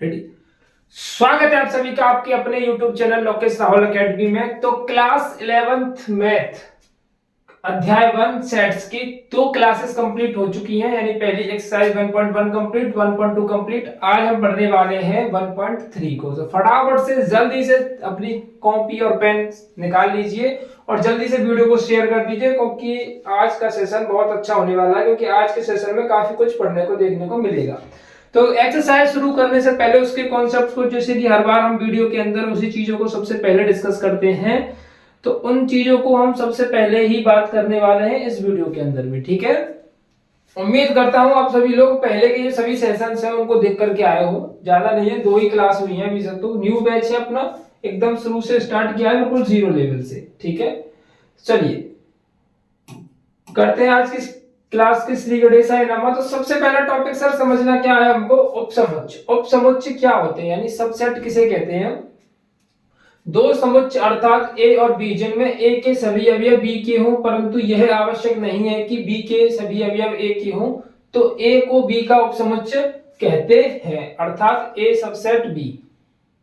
Ready. स्वागत है आप सभी का आपके अपने YouTube channel Lokesh Rahul academy में। तो क्लास 11th मैथ अध्याय 1 सेट्स की दो क्लासेस कंप्लीट हो चुकी हैं, यानी पहली एक्सरसाइज 1.1 कंप्लीट, 1.2 कंप्लीट। आज हम पढ़ने वाले हैं 1.3 को। तो फटाफट से जल्दी से अपनी कॉपी और पेन निकाल लीजिए और जल्दी से वीडियो को शेयर कर दीजिए, क्योंकि आज का सेशन बहुत अच्छा होने वाला है, क्योंकि आज के सेशन में काफी कुछ पढ़ने को देखने को मिलेगा। तो एक्सरसाइज शुरू करने से पहले उसके कॉन्सेप्ट को, जैसे कि हर बार हम वीडियो के अंदर उसी चीजों को सबसे पहले डिस्कस करते हैं, तो उन चीजों को हम सबसे पहले ही बात करने वाले हैं इस वीडियो के अंदर भी। ठीक है, उम्मीद करता हूं आप सभी लोग पहले के ये सभी सेशंस हैं उनको देख करके आए हो। ज्यादा नहीं है, 2 ही क्लास हुई है अभी तक। तो न्यू बैच है अपना, एकदम शुरू से स्टार्ट किया है, बिल्कुल जीरो लेवल से। ठीक है, चलिए करते हैं आज की क्लास की श्री गणेशाय नमः। तो सबसे पहला टॉपिक सर समझना क्या है हमको, उपसमुच्चय। उपसमुच्चय क्या होते हैं, यानी सबसेट किसे कहते हैं। दो समुच्चय अर्थात ए और बी, जिनमें ए के सभी अवयव बी के हों, परंतु यह आवश्यक नहीं है कि बी के सभी अवयव ए के हों, तो ए को बी का उपसमुच्चय कहते हैं, अर्थात ए सबसेट बी।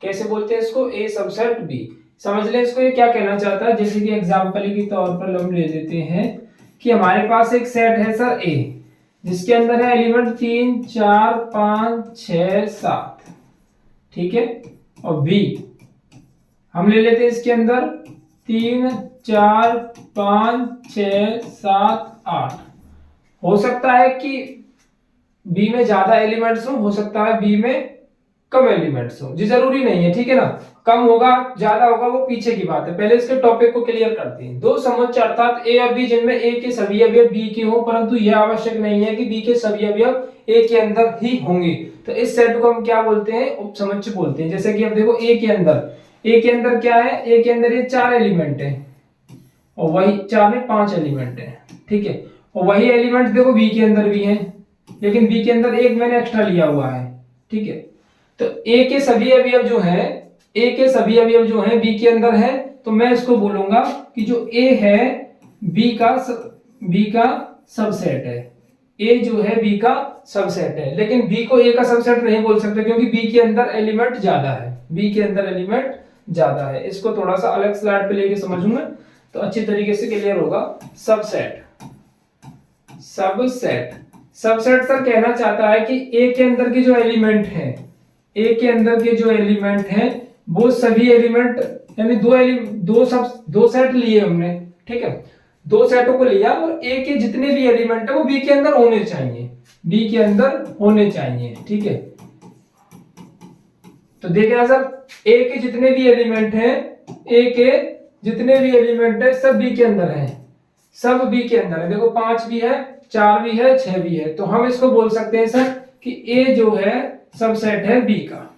कैसे बोलते हैं इसको, ए सबसेट बी। समझ लें इसको, ये क्या कहना चाहता है। जैसे कि एग्जांपल के तौर पर हम ले लेते हैं कि हमारे पास एक सेट है सर ए, जिसके अंदर है एलिमेंट 3 4 5 6 7। ठीक है, और बी हम ले लेते हैं इसके अंदर 3 4 5 6 7 8। हो सकता है कि बी में ज्यादा एलिमेंट्स हो सकता है बी में कम एलिमेंट्स हो, जी जरूरी नहीं है। ठीक है ना, कम होगा ज्यादा होगा वो पीछे की बात है, पहले इसके टॉपिक को क्लियर करते हैं। दो समुच्चय अर्थात ए और बी, जिनमें ए के सभी अवयव बी के हों, परंतु यह आवश्यक नहीं है कि बी के सभी अवयव ए के अंदर ही होंगे, तो इस सेट को हम क्या बोलते हैं, उपसमुच्चय बोलते हैं। जैसे कि अब देखो ए के अंदर क्या है, ए के अंदर ये 4 एलिमेंट है और वही 4 में 5 एलिमेंट है। ठीक है, और वही एलिमेंट देखो बी के अंदर भी है, लेकिन बी के अंदर एक मैंने एक्स्ट्रा लिया हुआ है। ठीक है, तो ए के सभी अवयव जो है, ए के सभी अवयव जो है बी के अंदर है, तो मैं इसको बोलूंगा कि जो ए है बी का सबसेट है। ए जो है बी का सबसेट है, लेकिन बी को ए का सबसेट नहीं बोल सकते, क्योंकि बी के अंदर एलिमेंट ज्यादा है, बी के अंदर एलिमेंट ज्यादा है। इसको थोड़ा सा अलग स्लाइड पे लेके समझूंगा तो अच्छी तरीके से क्लियर होगा। सबसेट सबसेट सबसेट सर कहना चाहता है कि ए के अंदर के जो एलिमेंट है, ए के अंदर के जो एलिमेंट हैं वो सभी एलिमेंट, यानी दो सेट लिए हमने। ठीक है, 2 सेटों को लिया और ए के जितने भी एलिमेंट है वो बी के अंदर होने चाहिए, बी के अंदर होने चाहिए। ठीक है, तो देखिए सर, ए के जितने भी एलिमेंट हैं, ए के जितने भी एलिमेंट है सब बी के अंदर है, सब बी के अंदर है। देखो 5 भी है, 4 भी है, 6 भी है, तो हम इसको बोल सकते हैं सर कि ए जो है सबसेट है बी का।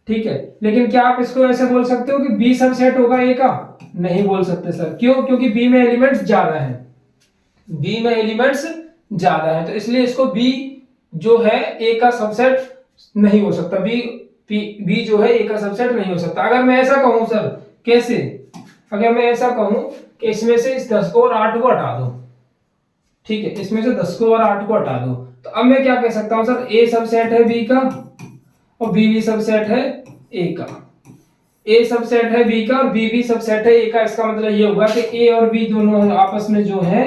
ठीक है, लेकिन क्या आप इसको ऐसे बोल सकते हो कि बी सबसेट होगा ए का, नहीं बोल सकते सर। क्यों, क्योंकि बी में एलिमेंट्स ज्यादा हैं, बी में एलिमेंट्स ज्यादा हैं, तो इसलिए इसको बी जो है ए का सबसेट नहीं हो सकता। बी जो है ए का सबसेट नहीं हो सकता। अगर मैं ऐसा कहूं सर, कैसे, अगर मैं ऐसा कहूं कि इसमें से इस 10 को और 8 को हटा दो, ठीक है, इसमें से 10 को और 8 को हटा दो, तो अब मैं क्या कह सकता हूं सर, ए सबसेट है बी का और बी भी सबसेट है ए का। ए सबसेट है बी का और बी भी सबसेट है ए का। इसका मतलब ये होगा कि ए और बी दोनों आपस में जो है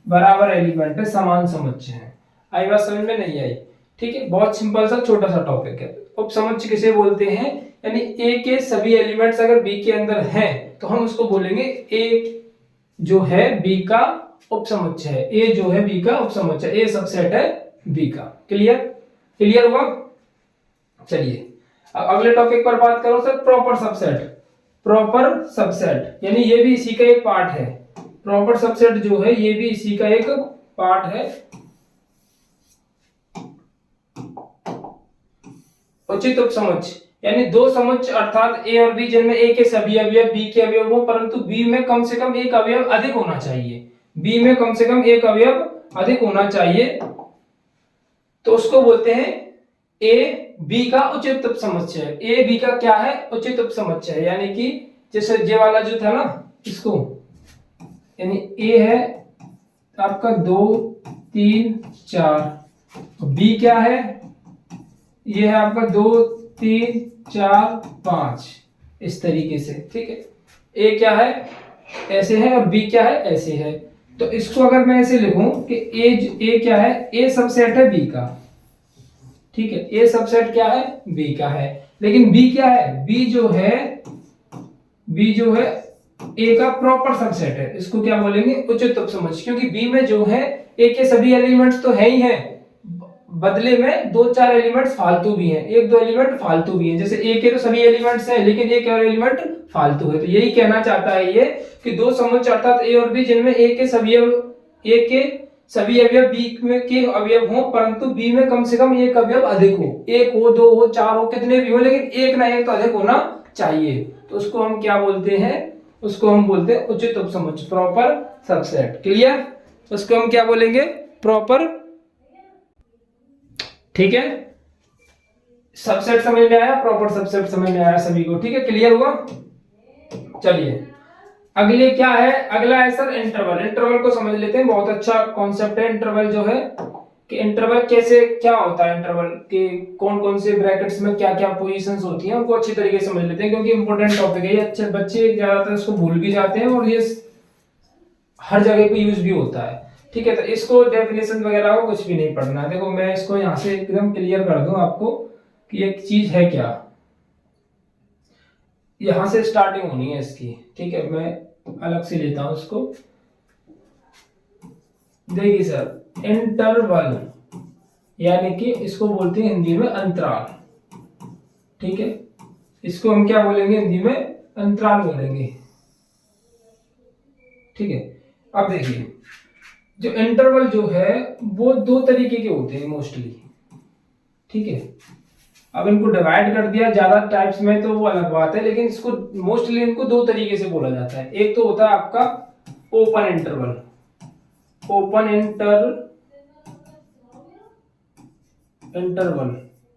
बराबर एलिमेंट है, समान समुच्चय है। आई बात समझ में नहीं आई। ठीक है, बहुत सिंपल सा छोटा सा टॉपिक है। उपसमुच्चय किसे बोलते हैं, यानी ए के सभी एलिमेंट्स अगर बी के अंदर हैं तो हम उसको बोलेंगे ए जो है बी का उपसमुच्चय है, ए जो है बी का उपसमुच्चय, ए सबसेट है बी का। क्लियर, क्लियर हुआ। चलिए अब अगले टॉपिक पर बात करो sir, proper subset. Proper subset यानी ये भी इसी का एक पार्ट है, प्रॉपर सबसेट जो है ये भी इसी का एक पार्ट है। उचित उपसमुच्चय यानी दो समुच्चय अर्थात ए और बी, जिनमें ए के सभी अवयव बी के अवयव हो, परंतु बी में कम से कम एक अवयव अधिक होना चाहिए, बी में कम से कम एक अवयव अधिक होना चाहिए, तो उसको बोलते हैं ए बी का उचित उपसमुच्चय। ए बी का क्या है, उचित उपसमुच्चय। यानी कि जैसे ये वाला जो था ना, इसको यानी ए है आपका 2 3 4, बी क्या है ये है आपका 2 3 4 5 इस तरीके से, ठीक है। ए क्या है, ऐसे है, और बी क्या है, ऐसे है। तो इसको अगर मैं ऐसे लिखूं कि ए क्या है, ए सबसेट है बी का, ठीक है। ए सबसेट क्या है, बी का है। लेकिन बी क्या है, बी जो है ए का प्रॉपर सबसेट है। इसको क्या बोलेंगे, उचित उपसमुच्चय, क्योंकि बी में जो है ए के सभी एलिमेंट्स तो है ही है, बदले में 2-4 एलिमेंट्स फालतू भी हैं, 1-2 एलिमेंट फालतू भी हैं। जैसे ए के तो सभी एलिमेंट्स हैं, लेकिन एक और एलिमेंट फालतू है। तो यही कहना चाहता है ये कि दो समुच्चय अर्थात ए और बी जिनमें ए के सभी अवयव बी में के अवयव हो, परंतु बी में कम से कम एक अवयव अधिक हो, 1 हो, 2 हो, 4 हो, कितने भी हो, लेकिन एक ना एक तो अधिक होना चाहिए। तो उसको हम क्या बोलते हैं, उसको हम बोलते हैं उचित उपसमुच्चय, प्रॉपर सबसेट। क्लियर, उसको हम क्या बोलेंगे, प्रॉपर, ठीक है। सबसेट समझ में आया, प्रॉपर सबसेट समझ में आया सभी को, ठीक है, क्लियर हुआ। चलिए अगले क्या है, अगला है सर इंटरवल। इंटरवल को समझ लेते हैं, बहुत अच्छा कॉन्सेप्ट है इंटरवल जो है, कि इंटरवल कैसे क्या होता है, इंटरवल के कौन कौन से ब्रैकेट्स में क्या क्या पोजीशंस होती हैं, उनको अच्छी तरीके से समझ लेते हैं, क्योंकि इंपॉर्टेंट टॉपिक है ये। अच्छे बच्चे ज्यादातर इसको भूल भी जाते हैं और ये हर जगह पे यूज भी होता है, ठीक है। तो इसको डेफिनेशन वगैरह को कुछ भी नहीं पढ़ना है। देखो मैं इसको यहाँ से एकदम क्लियर कर दूं आपको कि एक चीज है क्या, यहां से स्टार्टिंग होनी है इसकी, ठीक है। मैं अलग से लेता हूं इसको। देखिए सर, इंटरवल यानी कि इसको बोलते हैं हिंदी में अंतराल, ठीक है। इसको हम क्या बोलेंगे, हिंदी में अंतराल बोलेंगे, ठीक है। अब देखिए, जो इंटरवल जो है वो दो तरीके के होते हैं मोस्टली, ठीक है। अब इनको डिवाइड कर दिया ज्यादा टाइप्स में तो वो अलग बात है, लेकिन इसको मोस्टली इनको दो तरीके से बोला जाता है। एक तो होता है आपका ओपन इंटरवल, इंटरवल,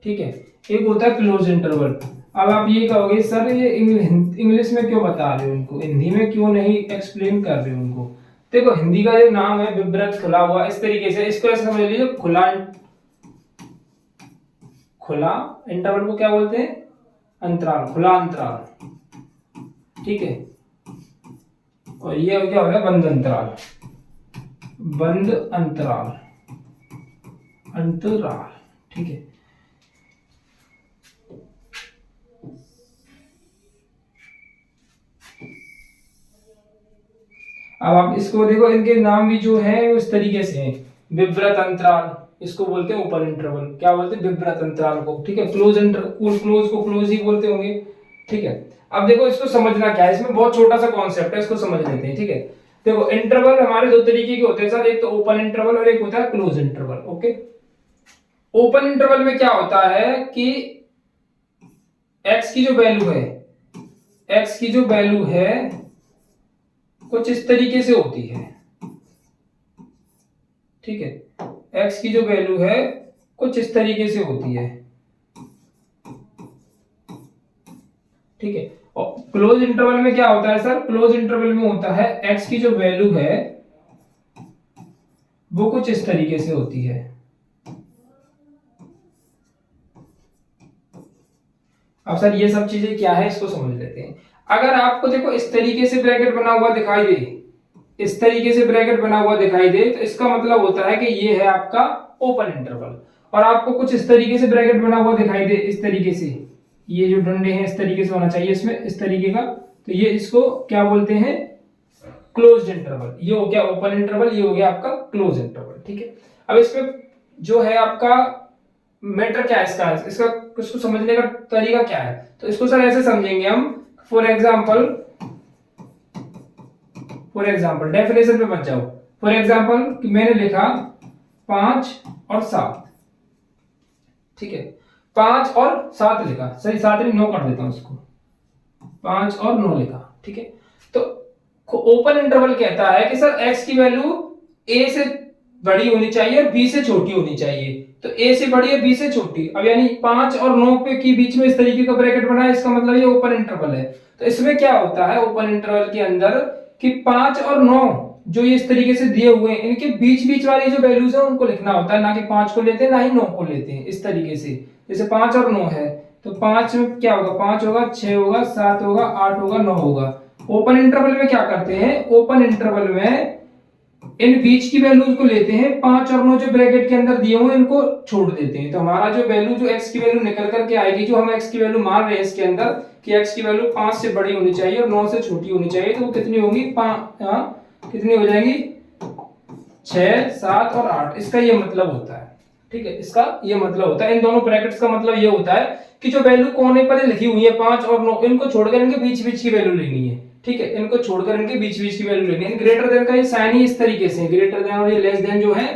ठीक है। एक होता है क्लोज इंटरवल। अब आप ये कहोगे सर ये इंग्लिश में क्यों बता रहे हो उनको, हिंदी में क्यों नहीं एक्सप्लेन कर रहे हो उनको। देखो हिंदी का जो नाम है विवृत खुला हुआ, इस तरीके से इसको ऐसे समझ लीजिए, खुला इंटरवल को क्या बोलते हैं, अंतराल, खुला अंतराल, ठीक है। और ये क्या हो गया, बंद अंतराल, बंद अंतराल, अंतराल, ठीक है। अब आप इसको देखो, इनके नाम भी जो है इस तरीके से हैं। विवृत अंतराल इसको बोलते हैं ओपन इंटरवल, क्या बोलते हैं, विवृत अंतराल को, ठीक है। क्लोज को क्लोज ही बोलते होंगे, ठीक है। अब देखो इसको समझना क्या है, इसमें बहुत छोटा सा कॉन्सेप्ट है, इसको समझ लेते हैं, ठीक है। देखो इंटरवल हमारे दो तरीके के होते हैं सर, एक तो ओपन इंटरवल और एक होता है close interval, okay. Open interval में क्या होता है कि एक्स की जो वैल्यू है कुछ इस तरीके से होती है, ठीक है। एक्स की जो वैल्यू है कुछ इस तरीके से होती है, ठीक है। और क्लोज इंटरवल में क्या होता है सर, क्लोज इंटरवल में होता है एक्स की जो वैल्यू है वो कुछ इस तरीके से होती है। अब सर ये सब चीजें क्या है इसको समझ लेते हैं। अगर आपको देखो इस तरीके से ब्रैकेट बना हुआ दिखाई दे, इस तरीके से ब्रैकेट बना हुआ दिखाई दे, तो इसका मतलब होता है कि ये है आपका ओपन इंटरवल। और आपको कुछ इस तरीके से ब्रैकेट बना हुआ दिखाई दे, इस तरीके से, ये जो डंडे हैं इस तरीके से होना चाहिए इसमें, इस तरीके का, तो ये इसको क्या बोलते हैं, क्लोज्ड इंटरवल। ये हो गया ओपन इंटरवल, ये हो गया आपका क्लोज इंटरवल, ठीक है। अब इसमें जो है आपका मैटर क्या है, इसका इसको समझने का तरीका क्या है, तो इसको सर ऐसे समझेंगे हम। फॉर एग्जाम्पल डेफिनेशन पे मत जाओ। फॉर एग्जाम्पल कि मैंने लिखा 5 और 7, ठीक है। 5 और 7 लिखा, सही 7 नहीं 9 कर देता हूं उसको, 5 और 9 लिखा, ठीक है। तो ओपन इंटरवल कहता है कि सर x की वैल्यू a से बड़ी होनी चाहिए और b से छोटी होनी चाहिए। तो a से बड़ी है b से छोटी, अब यानी 5 और 9 के बीच में इस तरीके का ब्रैकेट बना है, इसका मतलब ये ओपन इंटरवल है। तो इसमें क्या होता है ओपन इंटरवल के अंदर कि 5 और 9 जो ये इस तरीके से दिए हुए हैं, इनके बीच बीच वाली जो वैल्यूज है उनको लिखना होता है, ना कि 5 को लेते हैं ना ही 9 को लेते हैं, इस तरीके से। जैसे 5 और 9 है तो 5 में क्या होगा, 5 होगा, 6 होगा, 7 होगा, 8 होगा, 9 होगा। ओपन इंटरवल में क्या करते हैं, ओपन इंटरवल में इन बीच की वैल्यूज को लेते हैं, 5 और 9 जो ब्रैकेट के अंदर दिए हुए इनको छोड़ देते हैं। तो हमारा जो वैल्यू, जो x की वैल्यू निकल करके आएगी, जो हम x की वैल्यू मान रहे हैं इसके अंदर कि x की वैल्यू 5 से बड़ी होनी चाहिए और 9 से छोटी होनी चाहिए, तो वो कितनी होगी, कितनी हो जाएगी, 6, 7 और 8। इसका ये मतलब होता है, ठीक है, इसका ये मतलब होता है, इन दोनों ब्रैकेट्स का मतलब ये होता है कि जो वैल्यू कोने पर लिखी हुई है 5 और 9, इनको छोड़कर इनके बीच बीच की वैल्यू लेनी है, ठीक है, इनको छोड़कर इनके बीच बीच की वैल्यू लेनी है। ग्रेटर देन का ये साइन ही इस तरीके से, ग्रेटर देन और ये लेस देन जो है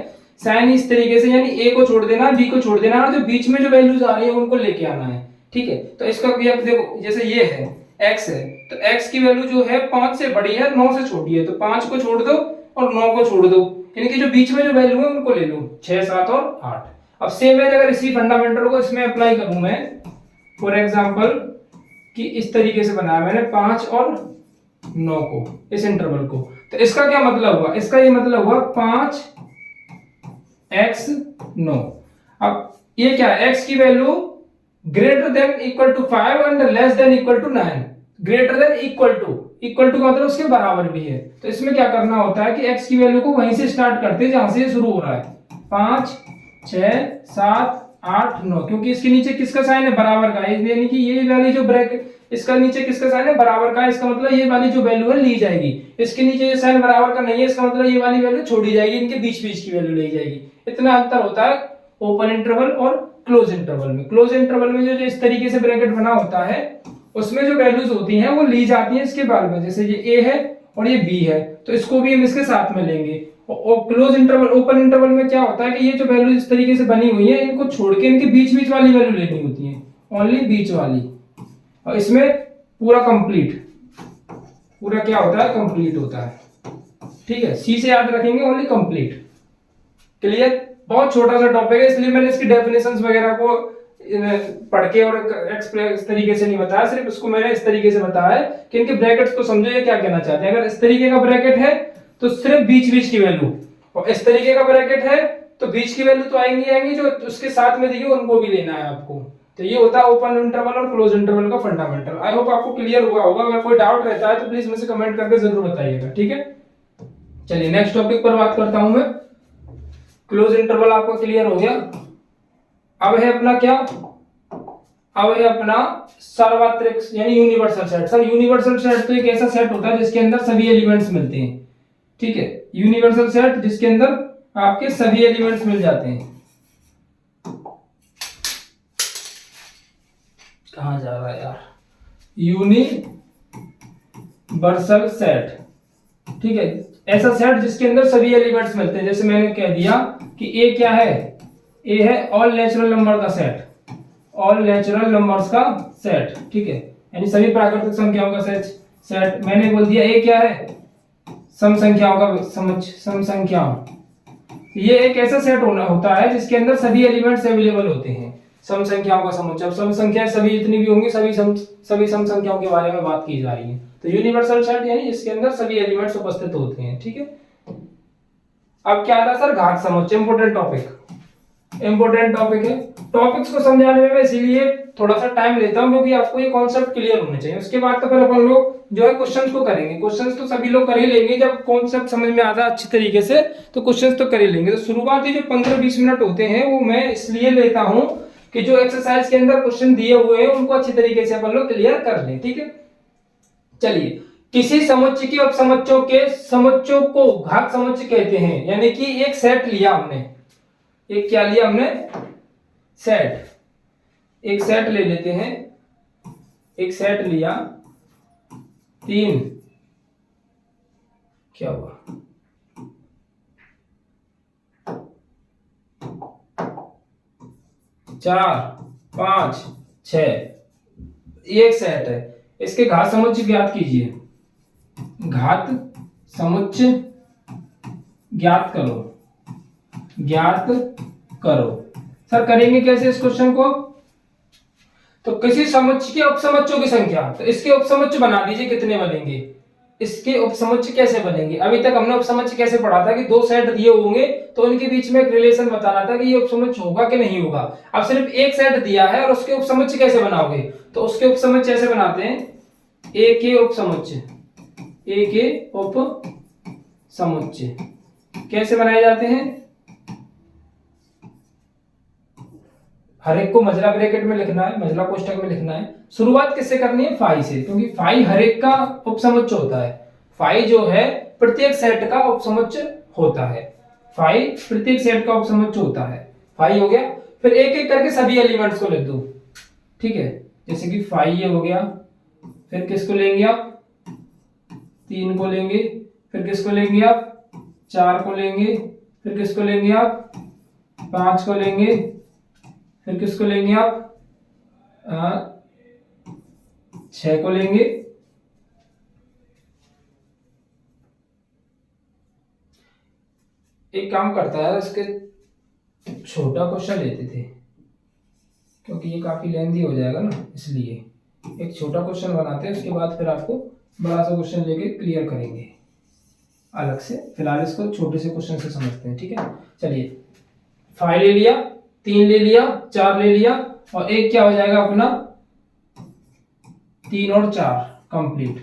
साइन ही इस तरीके से, यानी ए को छोड़ देना, बी को छोड़ देना, और जो बीच में जो वैल्यूज आ रही है उनको लेके आना है, ठीक है। तो इसका भी आप देखो, जैसे ये है x है, तो x की वैल्यू जो है 5 से बड़ी है, 9 से छोटी है, तो 5 को छोड़ दो और 9 को छोड़ दो, इनकी जो बीच में जो वैल्यू है उनको ले लो, 6, 7 और 8। अब सेम है, अगर इसी फंडामेंटल को इसमें अप्लाई करूं मैं, फॉर एग्जांपल कि इस तरीके से बनाया मैंने 5 और 9 को, इस इंटरवल को, तो इसका क्या मतलब हुआ, इसका ये मतलब हुआ 5x 9। अब ये क्या है, x की value greater than equal to 5 and less than equal to 9, greater than equal to का मतलब उसके बराबर भी है। तो इसमें क्या करना होता है कि x की वैल्यू को वहीं से स्टार्ट करते हैं जहां से ये शुरू हो रहा है, 5, 6, 7, 8, 9, क्योंकि इसके नीचे किसका साइन है, बराबर का, यानी कि ये वाली जो ब्रैकेट, इसका नीचे किसका साइन है, बराबर का, इसका मतलब ये वाली जो वैल्यू है ली जाएगी। इसके नीचे ये साइन बराबर का नहीं है, इसका मतलब ये वाली वैल्यू छोड़ी जाएगी, इनके बीच बीच की वैल्यू ली जाएगी। इतना अंतर होता है ओपन इंटरवल और क्लोज इंटरवल में। क्लोज इंटरवल में जो इस तरीके से ब्रैकेट बना होता है उसमें जो वैल्यूज होती हैं वो ली जाती हैं इसके बाद में, जैसे ये a है और ये b है, तो इसको भी हम इसके साथ में लेंगे। और क्लोज इंटरवल, ओपन इंटरवल में क्या होता है कि ये जो वैल्यूज इस तरीके से बनी हुई है इनको छोड़ के इनके बीच बीच वाली वैल्यू लेनी होती है, ओनली बीच वाली। और इसमें पूरा कंप्लीट, पूरा क्या होता है, कंप्लीट होता है, ठीक है, सी से याद रखेंगे, ओनली कंप्लीट। क्लियर, बहुत छोटा सा टॉपिक है, इसलिए मैंने इसकी डेफिनेशंस वगैरह को पढ़ के और एक्सप्लेन इस तरीके से नहीं बताया, सिर्फ इसको मैंने इस तरीके से बताया है कि इनके ब्रैकेट्स को समझो ये क्या कहना चाहते हैं। अगर इस तरीके का ब्रैकेट है तो सिर्फ बीच बीच की वैल्यू, और इस तरीके का ब्रैकेट है तो बीच की वैल्यू तो आएंगी, जो उसके साथ में दी उनको भी लेना है आपको। तो ये होता है ओपन इंटरवल और क्लोज इंटरवल का फंडामेंटल। आई होप आपको क्लियर हुआ होगा, अगर कोई डाउट रहता है तो प्लीज मुझे कमेंट करके जरूर बताइएगा, ठीक है। चलिए नेक्स्ट टॉपिक पर बात करता हूं मैं। क्लोज इंटरवल आपको क्लियर हो गया। अब है अपना क्या, अब है अपना सार्वत्रिक यानी universal set. Sir universal set तो एक ऐसा सेट होता है जिसके अंदर सभी एलिमेंट्स मिलते हैं, ठीक है, यूनिवर्सल सेट जिसके अंदर आपके सभी एलिमेंट्स मिल जाते हैं। कहां जा रहा है यार, यूनिवर्सल सेट, ठीक है, ऐसा सेट जिसके अंदर सभी एलिमेंट्स मिलते हैं। जैसे मैंने कह दिया कि ए क्या है, ए है ऑल नेचुरल नंबर का सेट, ऑल नेचुरल नंबर्स का सेट, ठीक है, यानी सभी प्राकृतिक संख्याओं का सेट। मैंने बोल दिया ए क्या है, सम संख्याओं का सम संख्याओं। ये एक ऐसा सेट होना होता है जिसके अंदर सभी एलिमेंट्स अवेलेबल होते हैं, सम संख्याओं का समुच्चय। अब सम संख्या सभी जितनी भी होंगी सभी सम संख्याओं के बारे में बात की जा रही है। तो यूनिवर्सल सेट यानी इसके अंदर सभी एलिमेंट्स उपस्थित होते हैं, ठीक है। अब क्या था सर, घात समुच्चय, इंपोर्टेंट टॉपिक है। टॉपिक्स को समझाने में मैं इसीलिए थोड़ा सा टाइम लेता हूं क्योंकि आपको ये कॉन्सेप्ट क्लियर होने चाहिए। उसके बाद तो फिर अपन लोग जो है क्वेश्चंस को करेंगे। क्वेश्चंस तो सभी लोग कर ही लेंगे, जब कॉन्सेप्ट समझ में आता है अच्छी तरीके से तो क्वेश्चंस तो कर ही लेंगे। तो शुरुआती जो 15-20 मिनट होते हैं वो मैं इसलिए लेता हूं कि जो एक्सरसाइज के अंदर क्वेश्चन दिए हुए हैं उनको अच्छी तरीके से अपन लोग क्लियर कर लें, ठीक है। चलिए, किसी समुच्चय के उपसमुच्चयों के समुच्चयों को घात समुच्चय कहते हैं, यानी कि एक सेट लिया हमने, एक क्या लिया हमने, सेट। एक सेट ले लेते हैं, एक सेट लिया 3, क्या हुआ, 4, 5, 6, ये एक सेट है। इसके घात समुच्चय ज्ञात कीजिए, घात समुच्चय ज्ञात करो। सर करेंगे कैसे इस क्वेश्चन को, तो किसी समुच्चय के उपसमुच्चयों की संख्या, तो इसके उपसमुच्चय बना दीजिए, कितने बनेंगे, इसके उपसमुच्चय कैसे बनेंगे। अभी तक हमने उपसमुच्चय कैसे पढ़ा था कि दो सेट दिए होंगे तो उनके बीच में एक रिलेशन बताना था कि ये उपसमुच्चय होगा कि नहीं होगा। अब सिर्फ एक सेट दिया है और उसके उपसमुच्चय कैसे बनाओगे, तो उसके उपसमुच्चय ऐसे बनाते हैं, ए के उपसमुच्चय, ए के उपसमुच्चय कैसे बनाए जाते हैं, हर एक को मजला ब्रैकेट में लिखना है, मजला कोष्ठक में लिखना है। शुरुआत किससे करनी है, फाई से, क्योंकि फाई हर एक का उपसमुच्चय होता है। फाई जो है प्रत्येक सेट का उपसमुच्चय होता है, फाई प्रत्येक सेट का उपसमुच्चय होता है। फाई हो गया, फिर एक एक करके सभी एलिमेंट्स को लिख दो, ठीक है। जैसे कि फाई ये हो गया, फिर किसको लेंगे आप, 3 को लेंगे, फिर किसको लेंगे आप, 4 को लेंगे, फिर किसको लेंगे आप, 5 को लेंगे, फिर किसको लेंगे आप, 6 को लेंगे। एक काम करता है, इसके छोटा क्वेश्चन लेते थे क्योंकि ये काफी लेंथी हो जाएगा ना, इसलिए एक छोटा क्वेश्चन बनाते हैं, उसके बाद फिर आपको बड़ा सा क्वेश्चन लेके क्लियर करेंगे अलग से। फिलहाल इसको छोटे से क्वेश्चन से समझते हैं, ठीक है। चलिए, 5 ले लिया, 3 ले लिया, 4 ले लिया, और एक क्या हो जाएगा अपना 3 और 4 कंप्लीट,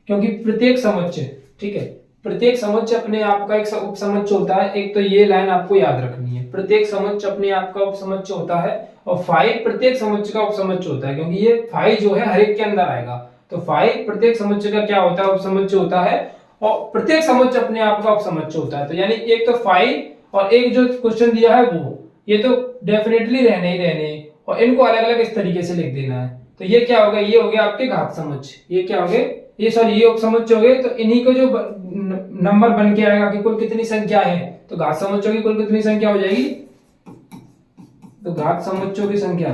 क्योंकि प्रत्येक समुच्चय, ठीक है, प्रत्येक समुच्चय अपने आप का एक उपसमुच्चय होता है। एक तो ये लाइन आपको याद रखनी है, प्रत्येक समुच्चय अपने आप का उपसमुच्चय होता है, और 5 प्रत्येक समुच्चय का उपसमुच्चय होता है, क्योंकि ये 5 जो है हर एक के अंदर आएगा। तो 5 प्रत्येक समुच्चय का क्या होता है, उपसमुच्चय होता है, और प्रत्येक समुच्चय अपने आप का उपसमुच्चय होता है। तो यानी एक तो 5 और एक जो क्वेश्चन दिया है वो, ये तो डेफिनेटली रहने ही रहने, और इनको अलग अलग इस तरीके से लिख देना है। तो ये क्या होगा, ये हो गया आपके घात समुच्चय, ये क्या हो गए, ये सॉरी ये उपसमुच्चय हो गए। तो इन्हीं को जो नंबर बन के आएगा कि कुल कितनी संख्या है, तो घात समुच्चयों की कुल कितनी संख्या हो जाएगी, तो घात समुच्चयों की संख्या,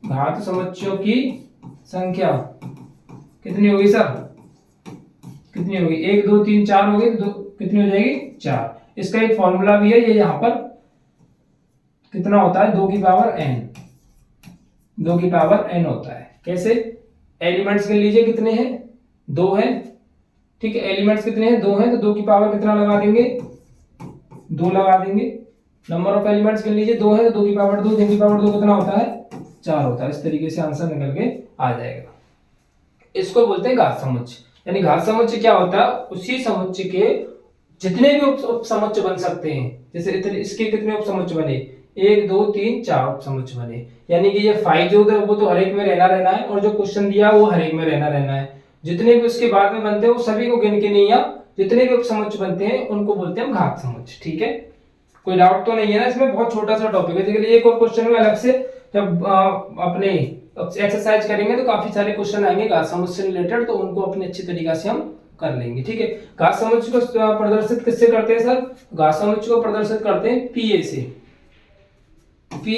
घात समुच्चयों की संख्या कितनी होगी सर, कितनी होगी, 1 2 3 4 होगी, तो कितनी हो जाएगी, 4। इसका एक फॉर्मूला भी है, ये यहाँ पर कितना होता है, 2 की पावर n, 2 की पावर n होता है। कैसे, एलिमेंट्स के लीजिए कितने हैं, 2 हैं, ठीक है, एलिमेंट्स कितने हैं, 2 हैं, तो 2 की पावर कितना लगा देंगे, 2 लगा देंगे। नंबर ऑफ एलिमेंट्स के लीजिए 2 है, तो 2 की पावर 2, 3 की पावर 2 कितना होता है, 4 होता है। इस तरीके से आंसर निकल के आ जाएगा। इसको बोलते हैं घात समुच्चय। यानी घात समुच्चय क्या होता है, उसी समुच्चय के जितने भी उपसमुच्चय बन सकते हैं, जैसे इतने इसके कितने उपसमुच्चय बने, 1 2 3 4 उपसमुच्चय बने। यानी कि ये 5 जो है वो तो हर एक में रहना है, और जो क्वेश्चन दिया वो हर एक में रहना है। जितने भी उसके बाद में बनते हैं वो सभी को गिन के नहीं, या जितने भी उपसमुच्चय बनते हैं उनको बोलते हैं घात समुच्चय, ठीक है। कोई डाउट तो नहीं है ना इसमें, बहुत छोटा सा टॉपिक है। देखिए एक और क्वेश्चन में अलग से जब अपने एक्सरसाइज करेंगे तो काफी सारे क्वेश्चन आएंगे घात समुच्चय से रिलेटेड, तो उनको अपने अच्छी तरीके से हम कर लेंगे, ठीक है। घात समुच्चय को प्रदर्शित किससे करते हैं सर, घात समुच्चय को प्रदर्शित करते हैं पीए से, P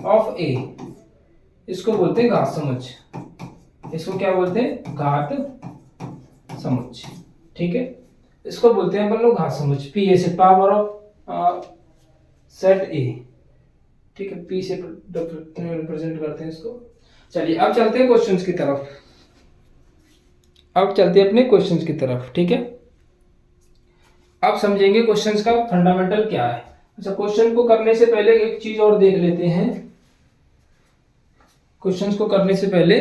ऑफ A, इसको बोलते हैं घात समुच्चय। इसको क्या बोलते हैं, घात समुच्चय, ठीक है। इसको बोलते हैं अपन लोग घात समुच्चय, P से पावर ऑफ सेट A, ठीक है, P से रिप्रेजेंट करते हैं इसको। चलिए अब चलते हैं क्वेश्चंस की तरफ, अब चलते हैं अपने क्वेश्चंस की तरफ, ठीक है। अब समझेंगे क्वेश्चंस का फंडामेंटल क्या है। अच्छा, क्वेश्चन को करने से पहले एक चीज और देख लेते हैं। क्वेश्चंस को करने से पहले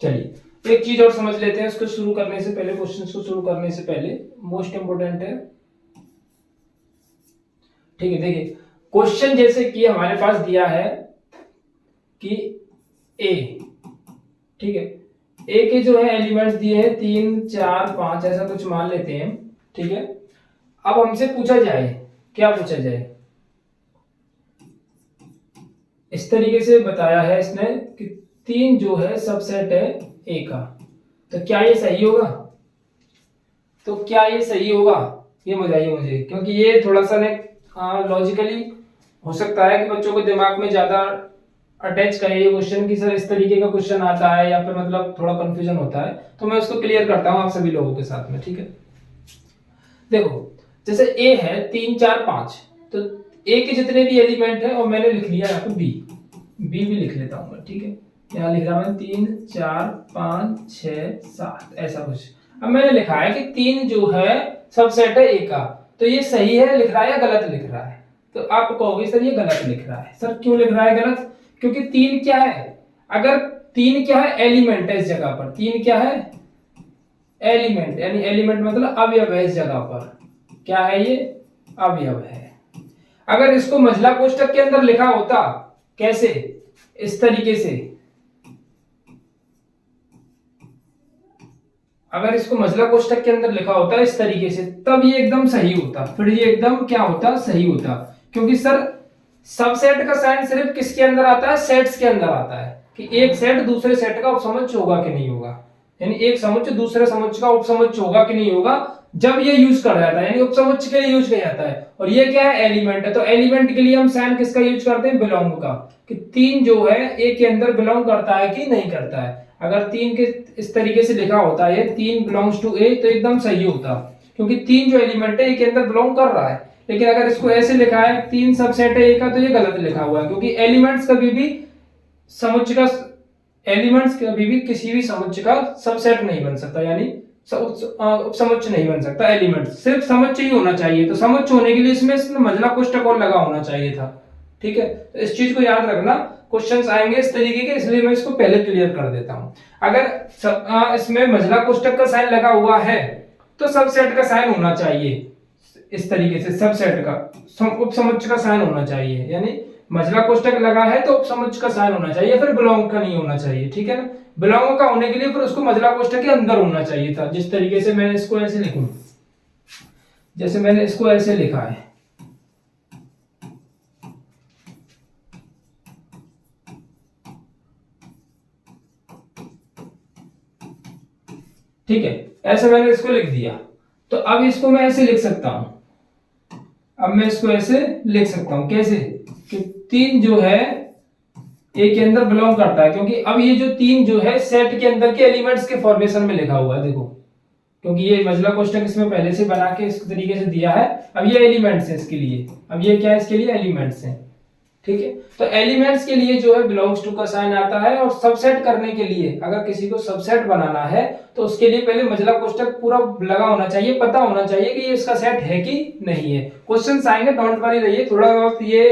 चलिए एक चीज और समझ लेते हैं, इसको शुरू करने से पहले, क्वेश्चंस को शुरू करने से पहले मोस्ट इंपोर्टेंट है, ठीक है। देखिए क्वेश्चन जैसे कि हमारे पास दिया है कि A, ठीक है, ए के जो है एलिमेंट्स दिए हैं 3 4 5 ऐसा कुछ मान लेते हैं, ठीक है। अब हमसे पूछा जाए, क्या पूछा जाए, इस तरीके से बताया है इसने कि 3 जो है सबसेट है ए का, तो क्या ये सही होगा, तो क्या ये सही होगा, ये बताइए मुझे, क्योंकि ये थोड़ा सा लॉजिकली हो सकता है कि बच्चों को दिमाग में ज्यादा अटैच करे ये क्वेश्चन की सर इस तरीके का क्वेश्चन आता है, या फिर मतलब थोड़ा कंफ्यूजन होता है, तो मैं उसको क्लियर करता हूं आप सभी लोगों के साथ में, ठीक है। देखो जैसे A है 3 4 5, तो A के जितने भी एलिमेंट है और मैंने लिख लिया यहाँ पे B, बी भी लिख लेता हूँ मैं, ठीक है। यहाँ लिख रहा मैं 3 4 5 6 7 ऐसा कुछ। अब मैंने लिखा है कि 3 जो है सबसेट है ए का, तो ये सही है लिख रहा है या गलत लिख रहा है? तो आप कहोगे सर ये गलत लिख रहा है। सर क्यों लिख रहा है गलत? क्योंकि 3 क्या है, अगर 3 क्या है, एलिमेंट है इस जगह पर। 3 क्या है, एलिमेंट, यानी एलिमेंट मतलब अवयव है इस जगह पर। क्या है ये, अवयव है। अगर इसको महिला कोष्टक के अंदर लिखा होता, कैसे, इस तरीके से, अगर इसको महिला कोष्टक के अंदर लिखा होता इस तरीके से, तब ये एकदम सही होता, फिर ये एकदम क्या होता, सही होता। क्योंकि सर सबसेट का साइन सिर्फ किसके अंदर आता है, सेट्स के अंदर आता है, कि एक सेट दूसरे सेट का उपसमुच्चय होगा कि नहीं होगा, यानी एक समुच्चय दूसरे समुच्चय का उपसमुच्चय होगा कि नहीं होगा, जब ये यूज कर जाता है, यानी उपसमुच्चय के लिए यूज किया जाता है। और ये क्या है, एलिमेंट है, तो एलिमेंट के लिए हम साइन किसका यूज करते हैं, बिलोंग का, कि 3 जो है ए के अंदर बिलोंग करता है कि नहीं करता है। अगर 3 के इस तरीके से लिखा होता है 3 बिलोंग्स टू ए, तो एकदम सही होता, क्योंकि 3 जो एलिमेंट है ए के अंदर बिलोंग कर रहा है। लेकिन अगर इसको ऐसे लिखा है 3 सबसेट है ए का, तो ये गलत लिखा हुआ है, क्योंकि एलिमेंट्स कभी भी समुच्चय का, एलिमेंट्स कभी भी किसी भी समुच्चय का सबसेट नहीं बन सकता, यानी उपसमुच्चय नहीं बन सकता। एलिमेंट सिर्फ समुच्चय ही होना चाहिए, तो समुच्चय होने के लिए इसमें महिला कोष्टक और लगा होना चाहिए था, ठीक है। तो इस चीज को याद रखना, क्वेश्चंस आएंगे इस तरीके के, इसलिए मैं इसको पहले क्लियर कर देता हूं। अगर इसमें महिला कोष्टक का साइन लगा हुआ है, तो सबसेट का साइन होना चाहिए इस तरीके से, सबसेट का उपसमुच्चय का साइन होना चाहिए, यानी महिला कोष्टक लगा है तो उपसमुच्चय का साइन होना चाहिए, फिर बिलोंग का नहीं होना चाहिए, ठीक है ना। बिलोंग का होने के लिए फिर उसको महिला कोष्टक के अंदर होना चाहिए था, जिस तरीके से मैंने इसको ऐसे लिखूं, जैसे मैंने इसको ऐसे लिखा है, ठीक है, ऐसे मैंने इसको लिख दिया। तो अब इसको मैं ऐसे लिख सकता हूं, अब मैं इसको ऐसे लिख सकता हूं, कैसे, कि 3 जो है ए के अंदर बिलोंग करता है, क्योंकि अब ये जो 3 जो है सेट के अंदर के एलिमेंट्स के फॉर्मेशन में लिखा हुआ है, देखो, क्योंकि ये महिला कोष्टक इसमें पहले से बना के इस तरीके से दिया है। अब ये एलिमेंट्स है इसके लिए, अब ये क्या है, इसके लिए एलिमेंट्स हैं, ठीक है। तो एलिमेंट्स के लिए जो है बिलोंग्स टू का साइन आता है, और सबसेट करने के लिए, अगर किसी को सबसेट बनाना है, तो उसके लिए पहले महिला कोष्टक पूरा लगा होना चाहिए, पता होना चाहिए कि ये इसका सेट है कि नहीं है। क्वेश्चंस आएंगे, डोंट वरी रहिए, थोड़ा बहुत ये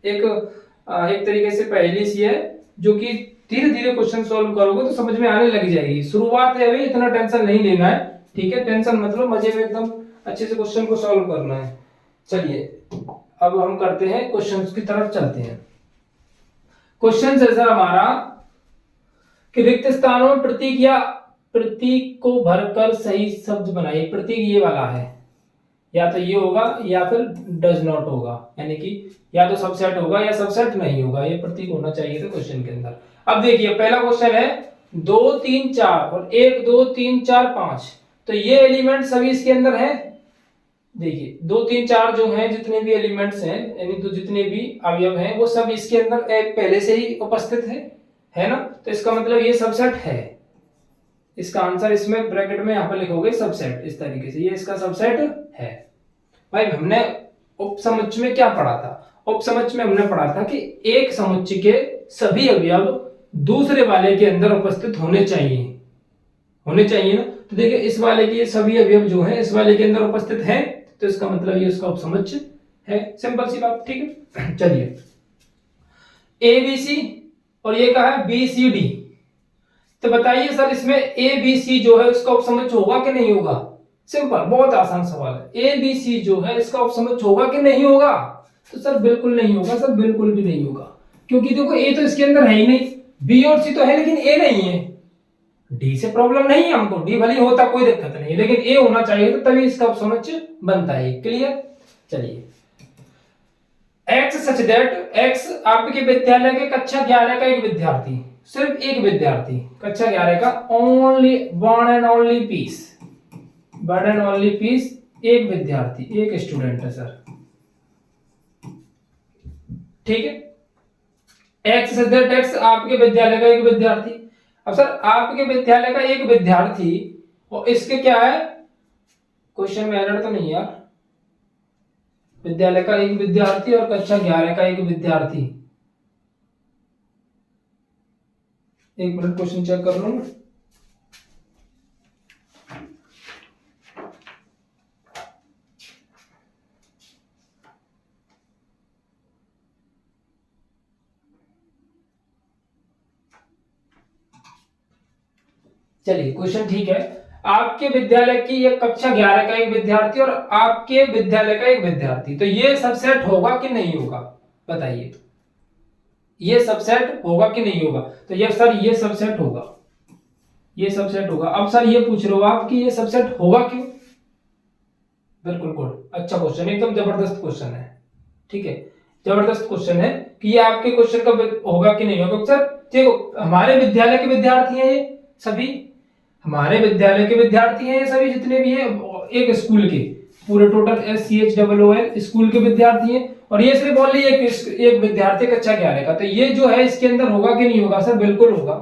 एक तरीके से पहेली सी है, जो कि धीरे धीरे क्वेश्चन सॉल्व करोगे तो समझ में आने लग जाएगी। शुरुआत है भाई, इतना टेंशन नहीं लेना है, ठीक है, टेंशन मतलब मजे में एकदम अच्छे से क्वेश्चन को सॉल्व करना है। चलिए अब हम करते हैं क्वेश्चंस की तरफ चलते हैं। क्वेश्चन है सर हमारा कि रिक्त स्थानों में प्रतीक या प्रतीक को भरकर सही शब्द बनाइए। प्रतीक ये वाला है, या तो ये होगा या फिर डज नॉट होगा, यानी कि या तो सबसेट होगा या सबसेट नहीं होगा, ये प्रतीक होना चाहिए था क्वेश्चन के अंदर। अब देखिए पहला क्वेश्चन है 2 3 4 और 1 2 3 4 5, तो ये एलिमेंट सभी इसके अंदर है। देखिए 2 3 4 जो हैं, जितने भी एलिमेंट्स हैं, यानी तो जितने भी अवयव हैं, वो सब इसके अंदर एक पहले से ही उपस्थित है ना। तो इसका मतलब ये सबसेट है। इसका आंसर इसमें ब्रैकेट में यहाँ पर लिखोगे सबसेट, इस तरीके से, ये इसका सबसेट है। भाई हमने उपसमुच्चय में क्या पढ़ा था, उपसमुच्चय में हमने पढ़ा था कि एक समुच्चय के सभी अवयव दूसरे वाले के अंदर उपस्थित होने चाहिए ना। तो देखिए इस वाले के सभी अवयव जो हैं इस वाले के अंदर उपस्थित हैं, तो इसका मतलब ये इसका उपसमुच्चय है, सिंपल सी बात, ठीक है। चलिए ए बी सी और ये कहा है बी सी डी, तो बताइए सर इसमें ए बी सी जो है उसका उपसमुच्चय होगा कि नहीं होगा। सिंपल, बहुत आसान सवाल है। ए बी सी जो है इसका उपसमुच्चय होगा कि नहीं होगा, तो सर बिल्कुल नहीं होगा, सर बिल्कुल भी नहीं होगा, क्योंकि देखो ए तो इसके अंदर है ही नहीं, बी और सी तो है लेकिन ए नहीं है। डी से प्रॉब्लम नहीं है हमको, डी भले होता कोई दिक्कत नहीं, लेकिन ए होना चाहिए, तो तभी इसका उपसमुच्चय बनता है। क्लियर। चलिए एक्स सच दैट, एक्स आपके विद्यालय के कक्षा 11 का एक विद्यार्थी, सिर्फ एक विद्यार्थी, कक्षा 11 का, only one and only piece, one and only piece, एक विद्यार्थी, एक स्टूडेंट है सर, ठीक है। एक्स सच दैट, एक्स आपके विद्यालय का एक विद्यार्थी। अब सर आपके विद्यालय का एक विद्यार्थी, और इसके क्या है, क्वेश्चन में एरर तो नहीं यार, विद्यालय का एक विद्यार्थी और कक्षा 11 का एक विद्यार्थी, एक मिनट क्वेश्चन चेक कर लूँ। चलिए क्वेश्चन ठीक है। आपके विद्यालय की एक कक्षा 11 का एक विद्यार्थी और आपके विद्यालय का एक विद्यार्थी, तो ये सबसेट होगा कि नहीं होगा बताइए। ये सबसेट होगा कि नहीं होगा? तो ये सर ये सबसेट होगा, ये सबसेट होगा। अब सर ये पूछ रहे हो आप कि ये सबसेट होगा क्यों? बिल्कुल गुड, अच्छा क्वेश्चन, एकदम जबरदस्त क्वेश्चन है। ठीक है, जबरदस्त क्वेश्चन है कि ये आपके क्वेश्चन का होगा कि नहीं होगा। सर देखो, हमारे विद्यालय के विद्यार्थी हैं ये सभी, हमारे विद्यालय के विद्यार्थी हैं ये सभी जितने भी हैं, एक स्कूल के पूरे टोटल SCHOOL स्कूल के विद्यार्थी हैं, और ये सिर्फ ओनली एक विद्यार्थी कक्षा 11 का। तो ये जो है इसके अंदर होगा कि नहीं होगा? सर बिल्कुल होगा।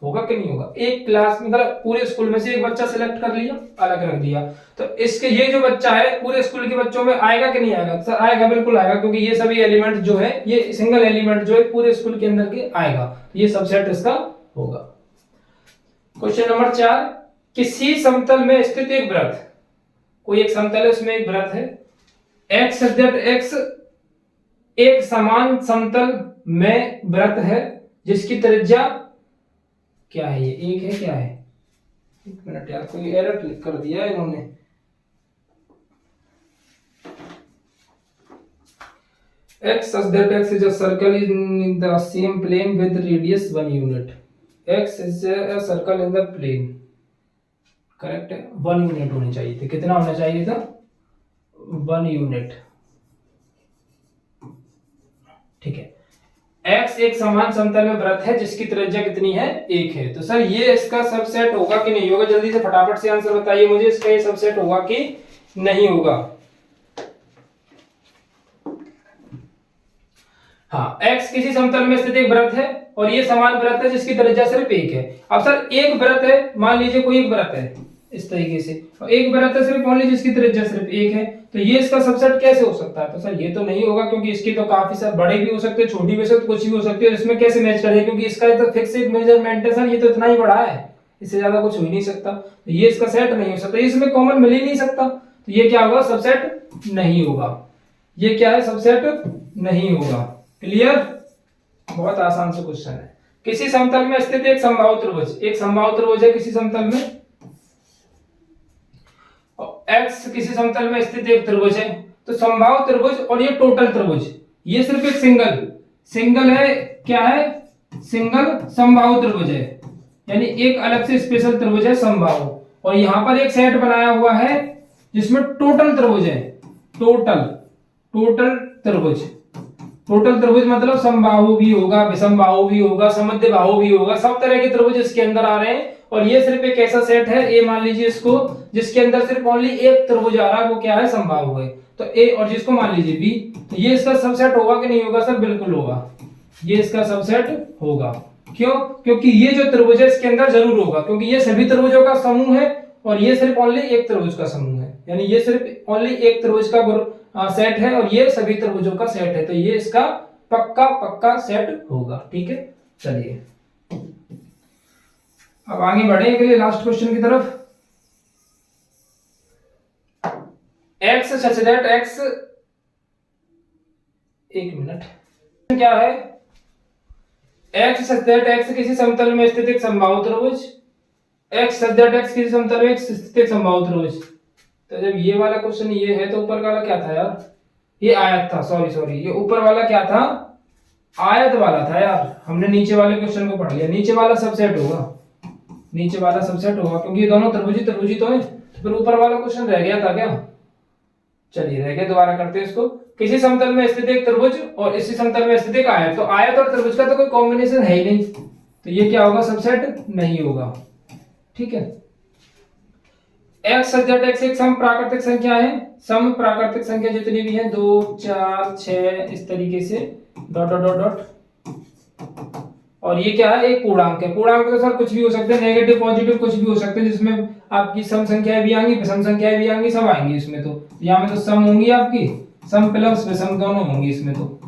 होगा कि नहीं होगा? एक क्लास में मतलब पूरे स्कूल में से एक बच्चा सिलेक्ट कर लिया, अलग रख दिया, तो इसके ये जो बच्चा है पूरे स्कूल के बच्चों में आएगा कि नहीं आएगा? सर आएगा, बिल्कुल आएगा, क्योंकि ये सभी एलिमेंट जो है, ये सिंगल एलिमेंट जो है पूरे स्कूल के अंदर के आएगा, ये सबसेट इसका होगा। क्वेश्चन नंबर 4, किसी समतल में स्थित एक वृत्त, कोई एक समतल है उसमें एक वृत्त है, x x एक समान समतल में वृत्त है जिसकी त्रिज्या क्या है? ये एक है, क्या है? एक मिनट यार, कोई एरर क्लिक कर दिया है इन्होंने। x x is a circle in the same plane with radius 1 unit. x is a circle in the plane, correct है, 1 यूनिट होनी चाहिए थी। कितना होना चाहिए था? 1 यूनिट। ठीक है, x एक समान समतल में वृत्त है जिसकी त्रिज्या कितनी है? 1 है। तो सर ये इसका सबसेट होगा कि नहीं होगा? जल्दी से फटाफट से आंसर बताइए मुझे, इसका ये सबसेट होगा कि नहीं होगा? हाँ, x किसी समतल में स्थित एक वृत्त है और ये समान वृत्त है जिसकी त्रिज्या सिर्फ 1 है। अब सर एक वृत्त है, मान लीजिए कोई एक वृत्त है इस तरीके से, और एक वृत्त है सिर्फ ओनली जिसकी त्रिज्या सिर्फ 1 है, तो ये इसका सबसेट कैसे हो सकता है? तो सर ये तो नहीं होगा, क्योंकि इसकी तो काफी सारे बड़े भी हो सकते हैं, छोटी भी हो सकती है, कुछ भी हो सकती है, इसमें कैसे मैच करेगा? क्योंकि इसका तो फिक्स एक मेजरमेंट है सर, ये तो इतना ही बड़ा है, इससे ज्यादा कुछ हो ही नहीं सकता, तो ये इसका सेट नहीं हो सकता, इसमें कॉमन मिल ही नहीं सकता, तो ये क्या होगा? सबसेट नहीं होगा। ये क्या है? सबसेट नहीं होगा। क्लियर? बहुत आसान सा क्वेश्चन है। किसी समतल में स्थित एक समबाहु त्रिभुज, एक समबाहु त्रिभुज है किसी समतल में, x किसी समतल में स्थित एक त्रिभुज है, तो समबाहु त्रिभुज और ये टोटल त्रिभुज, ये सिर्फ एक सिंगल है, क्या है? सिंगल समबाहु त्रिभुज है, यानी एक अलग से स्पेशल त्रिभुज है समबाहु, और यहां पर एक सेट बनाया हुआ है जिसमें टोटल त्रिभुज है, टोटल त्रिभुज मतलब समबाहु भी होगा, विषमबाहु भी होगा, समद्विबाहु भी होगा, सब तरह के त्रिभुज इसके अंदर आ रहे हैं, और ये सिर्फ एक ऐसा सेट है, ए मान लीजिए इसको, जिसके अंदर सिर्फ ओनली एक त्रिभुज आ रहा है, वो क्या है? समबाहु है, तो ए, और जिसको मान लीजिए बी, तो ये इसका सबसेट होगा कि नहीं होगा? सर बिल्कुल होगा, ये इसका सबसेट होगा। क्यों? क्योंकि ये जो त्रिभुज है इसके अंदर जरूर होगा, क्योंकि ये सभी त्रिभुजों का समूह है और ये सिर्फ ओनली एक त्रिभुज का समूह है, यानी ये सिर्फ ओनली एक त्रिभुज का सेट है और ये सभी त्रिभुजों का सेट है, तो ये इसका पक्का सेट होगा। ठीक है, चलिए अब आगे बढ़े के लिए लास्ट क्वेश्चन की तरफ। x such that x, एक मिनट, क्या है? x such that x किसी समतल में स्थित एक समबाहु त्रिभुज, x such that x किसी समतल में स्थित एक समबाहु त्रिभुज। तो जब ये वाला क्वेश्चन ये है तो ऊपर वाला क्या था यार? ये आयत था, सॉरी, ये ऊपर वाला क्या था? आयत वाला था यार, हमने नीचे वाले क्वेश्चन को पढ़ लिया। नीचे वाला सबसेट होगा, क्योंकि ये दोनों त्रिभुजी तो है, तो फिर ऊपर वाला क्वेश्चन रह गया था क्या? चलिए रह गया, दोबारा करते हैं इसको। किसी समतल में स्थित एक त्रिभुज और इसी समतल में स्थित एक आयत, तो आयत और त्रिभुज का तो कोई कॉम्बिनेशन है ही नहीं, तो ये क्या होगा? सबसेट नहीं होगा। ठीक है, x सब्जेक्ट x एक सम प्राकृतिक संख्या है, सम प्राकृतिक संख्या जितनी भी है 2 4 6 इस तरीके से डॉट, और ये क्या है? एक पूर्णांक है। पूर्णांक तो सर कुछ भी हो सकते हैं, नेगेटिव पॉजिटिव कुछ भी हो सकते हैं, जिसमें आपकी सम संख्याएं भी आएंगी, विषम संख्याएं भी आएंगी, सब आएंगी इसमें। तो यहाँ में तो सम होंगी आपकी, सम प्लस विषम दोनों होंगी इसमें तो।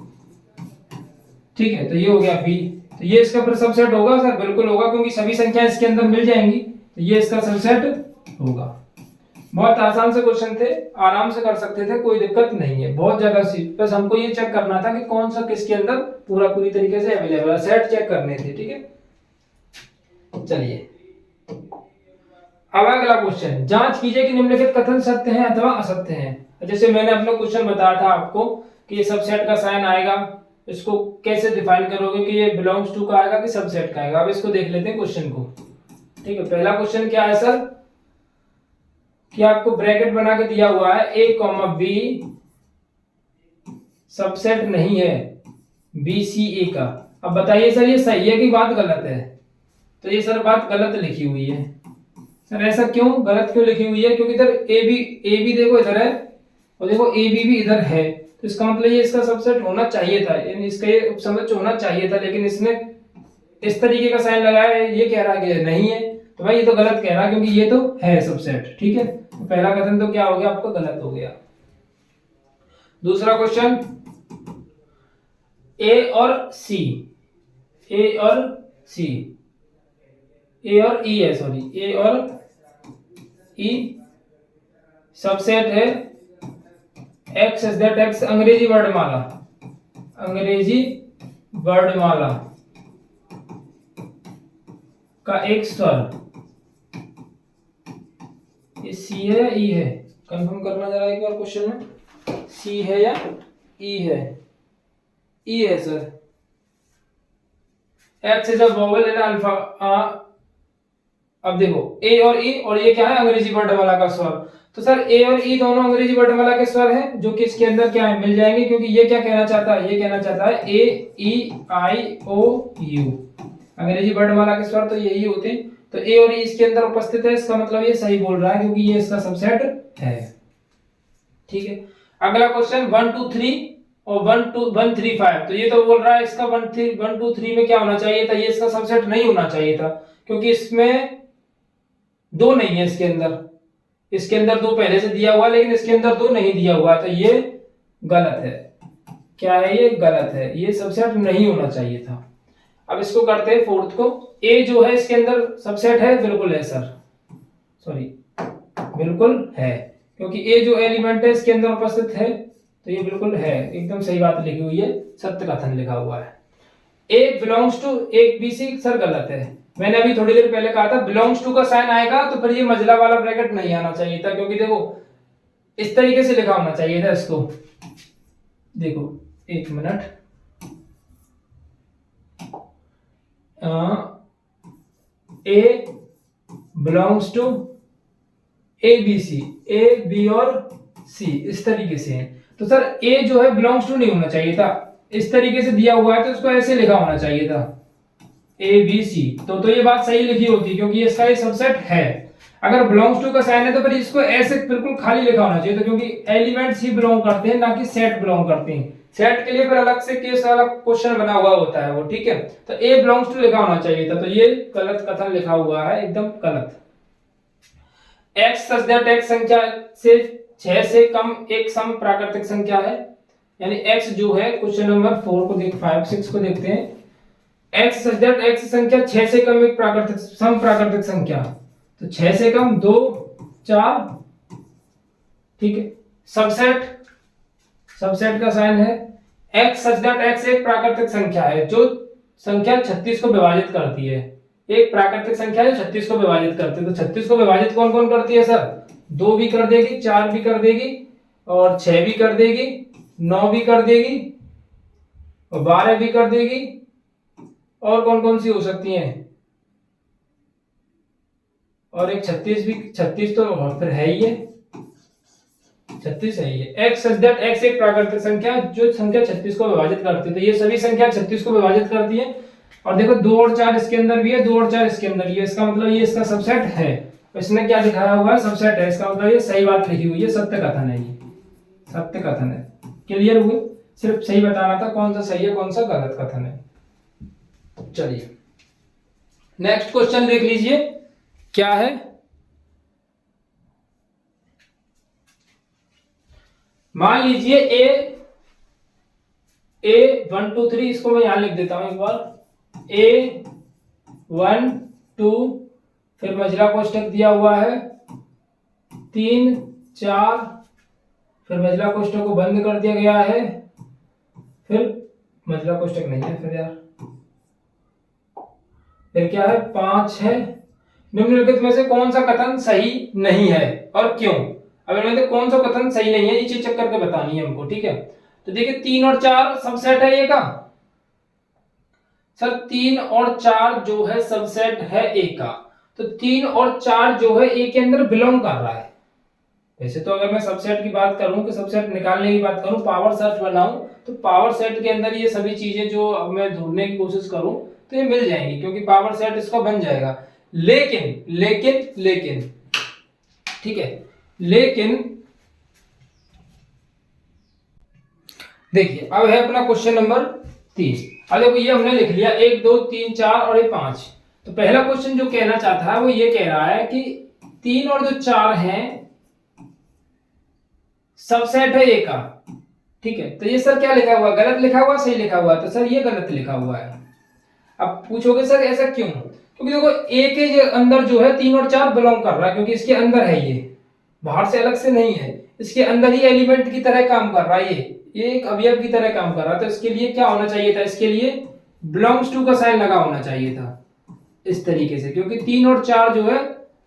ठीक है, तो ये हो गया बी। तो ये इसका फिर सबसेट होगा सर, बिल्कुल होगा, क्योंकि सभी संख्या इसके अंदर मिल जाएंगी, तो ये इसका सबसेट होगा। बहुत आसान से क्वेश्चन थे, आराम से कर सकते थे, कोई दिक्कत नहीं है, बहुत ज्यादा सी, बस हमको ये चेक करना था कि कौन सा किसके अंदर पूरी तरीके से अवेलेबल है, सेट चेक करने थे, ठीक है। चलिए अब अगला क्वेश्चन, जांच कीजिए कि निम्नलिखित कथन सत्य हैं अथवा असत्य हैं। जैसे मैंने अपना क्वेश्चन बताया था आपको कि ये सबसेट का साइन आएगा, इसको कैसे डिफाइन करोगे कि ये बिलोंग्स टू का आएगा कि सबसेट का आएगा। अब इसको देख लेते हैं क्वेश्चन को, ठीक है। पहला क्वेश्चन क्या है सर, कि आपको ब्रैकेट बना के दिया हुआ है a कॉमा बी सबसेट नहीं है बी सी ए का। अब बताइए सर ये सही है कि बात गलत है। तो ये सर बात गलत लिखी हुई है। सर ऐसा क्यों, गलत क्यों लिखी हुई है? क्योंकि इधर ए बी देखो इधर है और देखो ए बी भी इधर है, तो इसका मतलब ये इसका सबसेट होना चाहिए था, यानी इसका ये समझ होना चाहिए था, लेकिन इसने इस तरीके का साइन लगाया है, ये कह रहा है कि नहीं है, तो भाई ये तो गलत कह रहा है क्योंकि ये तो है सबसेट, ठीक है। तो पहला कथन तो क्या हो गया आपका, गलत हो गया। दूसरा क्वेश्चन, ए और सी, ए और सी, ए और ई है, सॉरी, ए और ई सबसेट है एक्स इज दैट एक्स, अंग्रेजी वर्णमाला, अंग्रेजी वर्णमाला का एक स्वर, ये सी है या ई है, कंफर्म करना जरा एक बार क्वेश्चन में, सी है या ई है? ई है sir. X is a vowel in alpha. अब देखो ए और ई, और ये क्या है, अंग्रेजी वर्णमाला का स्वर। तो सर ए और ई दोनों अंग्रेजी वर्णमाला के स्वर हैं, जो कि इसके अंदर क्या है, मिल जाएंगे, क्योंकि ये क्या कहना चाहता है, ये कहना चाहता है ए ई आई ओ यू, अंग्रेजी वर्णमाला के स्वर तो यही होते हैं। तो ए और ई इसके अंदर उपस्थित है, इसका मतलब ये सही बोल रहा है, क्योंकि ये इसका सबसेट है, ठीक है। अगला क्वेश्चन 1 2 3 और 1 2 1 3 5, तो ये तो बोल रहा है इसका 1 2 3 में क्या होना चाहिए था, ये इसका सबसेट नहीं होना चाहिए था, क्योंकि इसमें दो नहीं है, इसके अंदर दो पहले से दिया हुआ, लेकिन इसके अंदर दो नहीं दिया हुआ, तो ये गलत है। क्या है ये, गलत है, ये सबसेट नहीं होना चाहिए था। अब इसको करते हैं फोर्थ को, ए जो है इसके अंदर सबसेट है, बिल्कुल है सर, सॉरी बिल्कुल है, क्योंकि ए जो एलिमेंट है इसके अंदर उपस्थित है, तो ये बिल्कुल है, एकदम सही बात लिखी हुई है, सत्य कथन लिखा हुआ है। ए बिलोंग्स टू एक बी सी, सर गलत है। मैंने अभी थोड़ी देर पहले कहा था बिलोंग्स टू का साइन आएगा तो फिर ये मजला वाला ब्रैकेट नहीं आना चाहिए था, क्योंकि देखो इस तरीके से लिखा होना चाहिए था इसको, देखो एक minute, A belongs to A B C, A B और सी, इस तरीके से है। तो सर ए जो है बिलोंग्स टू नहीं होना चाहिए था, इस तरीके से दिया हुआ है तो इसको ऐसे लिखा होना चाहिए था ए बी सी, तो ये बात सही लिखी होती, क्योंकि इसका ये सबसेट है। अगर बिलोंग्स टू का साइन है तो फिर इसको ऐसे बिल्कुल खाली लिखा होना चाहिए था, क्योंकि एलिमेंट्स ही बिलोंग करते हैं, ना कि सेट बिलोंग करते हैं। सेट के लिए फिर अलग से केस अलग क्वेश्चन बना हुआ होता है वो, ठीक है। तो ए बिलोंग्स टू लिखा होना चाहिए था, तो ये गलत कथन लिखा हुआ है, एकदम गलत। एक्स सच दैट एक्स संख्या से 6 से कम एक सम प्राकृतिक संख्या है, यानी x जो है, क्वेश्चन नंबर 4 को देख 5 6 को देखते हैं, x सच दैट x संख्या 6 से कम एक प्राकृतिक सम प्राकृतिक संख्या, तो 6 से कम 2 4, ठीक है। सबसेट का साइन है x सच दैट x एक प्राकृतिक संख्या है जो संख्या 36 को विभाजित करती है, एक प्राकृतिक संख्या है 36 को विभाजित करती है। तो 36 को विभाजित कौन कौन करती है सर, 2 भी कर देगी, 4 भी कर देगी, और 6 भी कर देगी, 9 भी कर देगी, और 12 भी कर देगी, और कौन कौन सी हो सकती हैं, और एक 36 भी, 36 तो फिर है ही है, 36 है ही है। x सच दैट x एक प्राकृतिक संख्या जो संख्या 36 को विभाजित करती है, तो ये सभी संख्या 36 को विभाजित करती है। और देखो 2 और 4 इसके अंदर भी है, 2 और 4 इसके अंदर, ये इसका मतलब ये इसका सबसेट है, इसने क्या दिखाया हुआ है, सबसेट है, इसका मतलब ये सही बात लिखी हुई है, सत्य कथन है, ये सत्य कथन है। क्लियर हुए, सिर्फ सही बताना था कौन सा सही है कौन सा गलत कथन है। चलिए नेक्स्ट क्वेश्चन देख लीजिए क्या है, मान लीजिए ए 1 2 3, इसको मैं यहां लिख देता हूं एक बार, A1 2, फिर मझला कोष्ठक दिया हुआ है 3 4, फिर मझला कोष्ठक को बंद कर दिया गया है, फिर मझला कोष्ठक नहीं है फिर यार, फिर क्या है 5 है। निम्नलिखित में से कौन सा कथन सही नहीं है और क्यों? अब इनमें से कौन सा कथन सही नहीं है ये चीज चेक करके बतानी है हमको, ठीक है। तो देखिए 3 और 4 सबसेट है ये का सर, 3 और 4 जो है सबसेट है ए का, तो 3 और 4 जो है ए के अंदर बिलोंग कर रहा है। वैसे तो अगर मैं सबसेट की बात करूं कि सबसेट निकालने की बात करूं, पावर सेट बनाऊं, तो पावर सेट के अंदर ये सभी चीजें जो अब मैं ढूंढने की कोशिश करूं तो ये मिल जाएंगी, क्योंकि पावर सेट इसका बन जाएगा। लेकिन लेकिन लेकिन ठीक है, लेकिन देखिए अब है अपना क्वेश्चन नंबर 3। अब देखो ये हमने लिख लिया 1 2 3 4 और ये 5। तो पहला क्वेश्चन जो कहना चाहता है वो ये कह रहा है कि 3 और जो 4 हैं सबसेट है ए का, ठीक है। तो ये सर क्या लिखा हुआ, गलत लिखा हुआ सही लिखा हुआ? तो सर ये गलत लिखा हुआ है। अब पूछोगे सर ऐसा क्यों? क्योंकि देखो ए के अंदर जो है 3 और 4 बिलोंग कर रहा है, क्योंकि इसके अंदर है, ये बाहर से अलग से नहीं है, इसके अंदर ही एलिमेंट की तरह काम कर रहा है, ये एक अवयव की तरह काम कर रहा है। तो इसके लिए क्या होना चाहिए था, इसके लिए बिलोंग्स टू का साइन लगा होना चाहिए था इस तरीके से, क्योंकि 3 और 4 जो है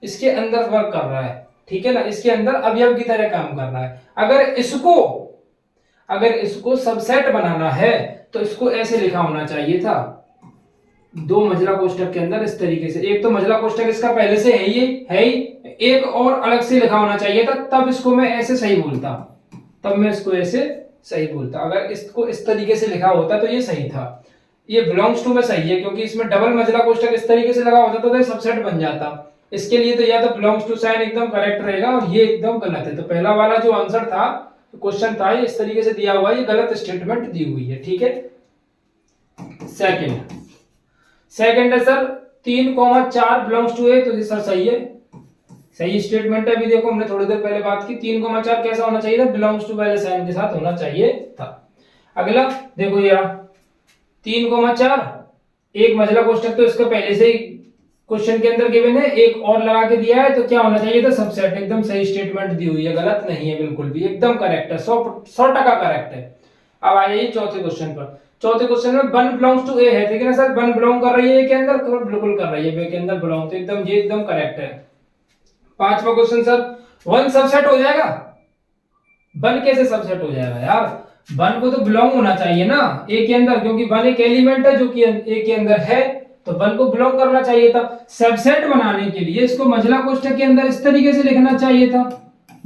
इसके अंदर वर्क कर रहा है, ठीक है ना, इसके अंदर अवयव की तरह काम कर रहा है। अगर इसको सबसेट बनाना है तो इसको ऐसे लिखा होना चाहिए था, दो मझला कोष्ठक के अंदर इस तरीके से। एक तो मझला कोष्ठक इसका पहले से है ही, एक और अलग से लिखा होना चाहिए था, तब इसको मैं ऐसे सही बोलता, तब मैं इसको ऐसे सही बोलता। अगर इसको इस तरीके से लिखा होता तो ये सही था। ये बिलोंग्स टू में सही है, क्योंकि इसमें डबल मझला कोष्ठक इस तरीके से लगा होता तो ये सबसेट बन जाता। इसके लिए तो या तो बिलोंग्स टू साइन एकदम करेक्ट रहेगा और ये एकदम गलत है। तो पहला वाला जो आंसर था, क्वेश्चन था, ये इस तरीके से दिया हुआ है, ये गलत स्टेटमेंट दी हुई है, ठीक है। सेकंड है सर 3,4 बिलोंग्स टू ए, तो ये सर सही है, सही स्टेटमेंट है। अभी देखो हमने थोड़ी देर पहले बात की 3,4 कैसा होना चाहिए था, बिलोंग्स टू वाले साइन के साथ होना चाहिए था। अगला देखो ये 3,4 एक मझला कोष्ठक तो इसका पहले से ही क्वेश्चन के अंदर गिवन है, एक और लगा के दिया है, तो क्या होना चाहिए था सबसेट। एकदम सही स्टेटमेंट दी हुई है, गलत नहीं है, बिल्कुल भी एकदम करेक्ट है, 100% करेक्ट है। अब आ जाइए चौथे क्वेश्चन पर। चौथे क्वेश्चन में 1 बिलोंग्स टू ए है, ठीक है ना सर, 1 बिलोंग कर रही है ए के अंदर, तो बिल्कुल कर रही है ए के अंदर बिलोंग, तो एकदम ये एकदम करेक्ट है। पांचवा क्वेश्चन सर 1 सबसेट हो जाएगा, 1 कैसे सबसेट हो जाएगा यार, 1 को तो बिलोंग होना चाहिए ना ए के अंदर, क्योंकि 1 एक एलिमेंट है जो कि ए के अंदर है, तो 1 को बिलोंग करना चाहिए था। सबसेट बनाने के लिए इसको मझला कोष्ठक के अंदर इस तरीके से लिखना चाहिए था,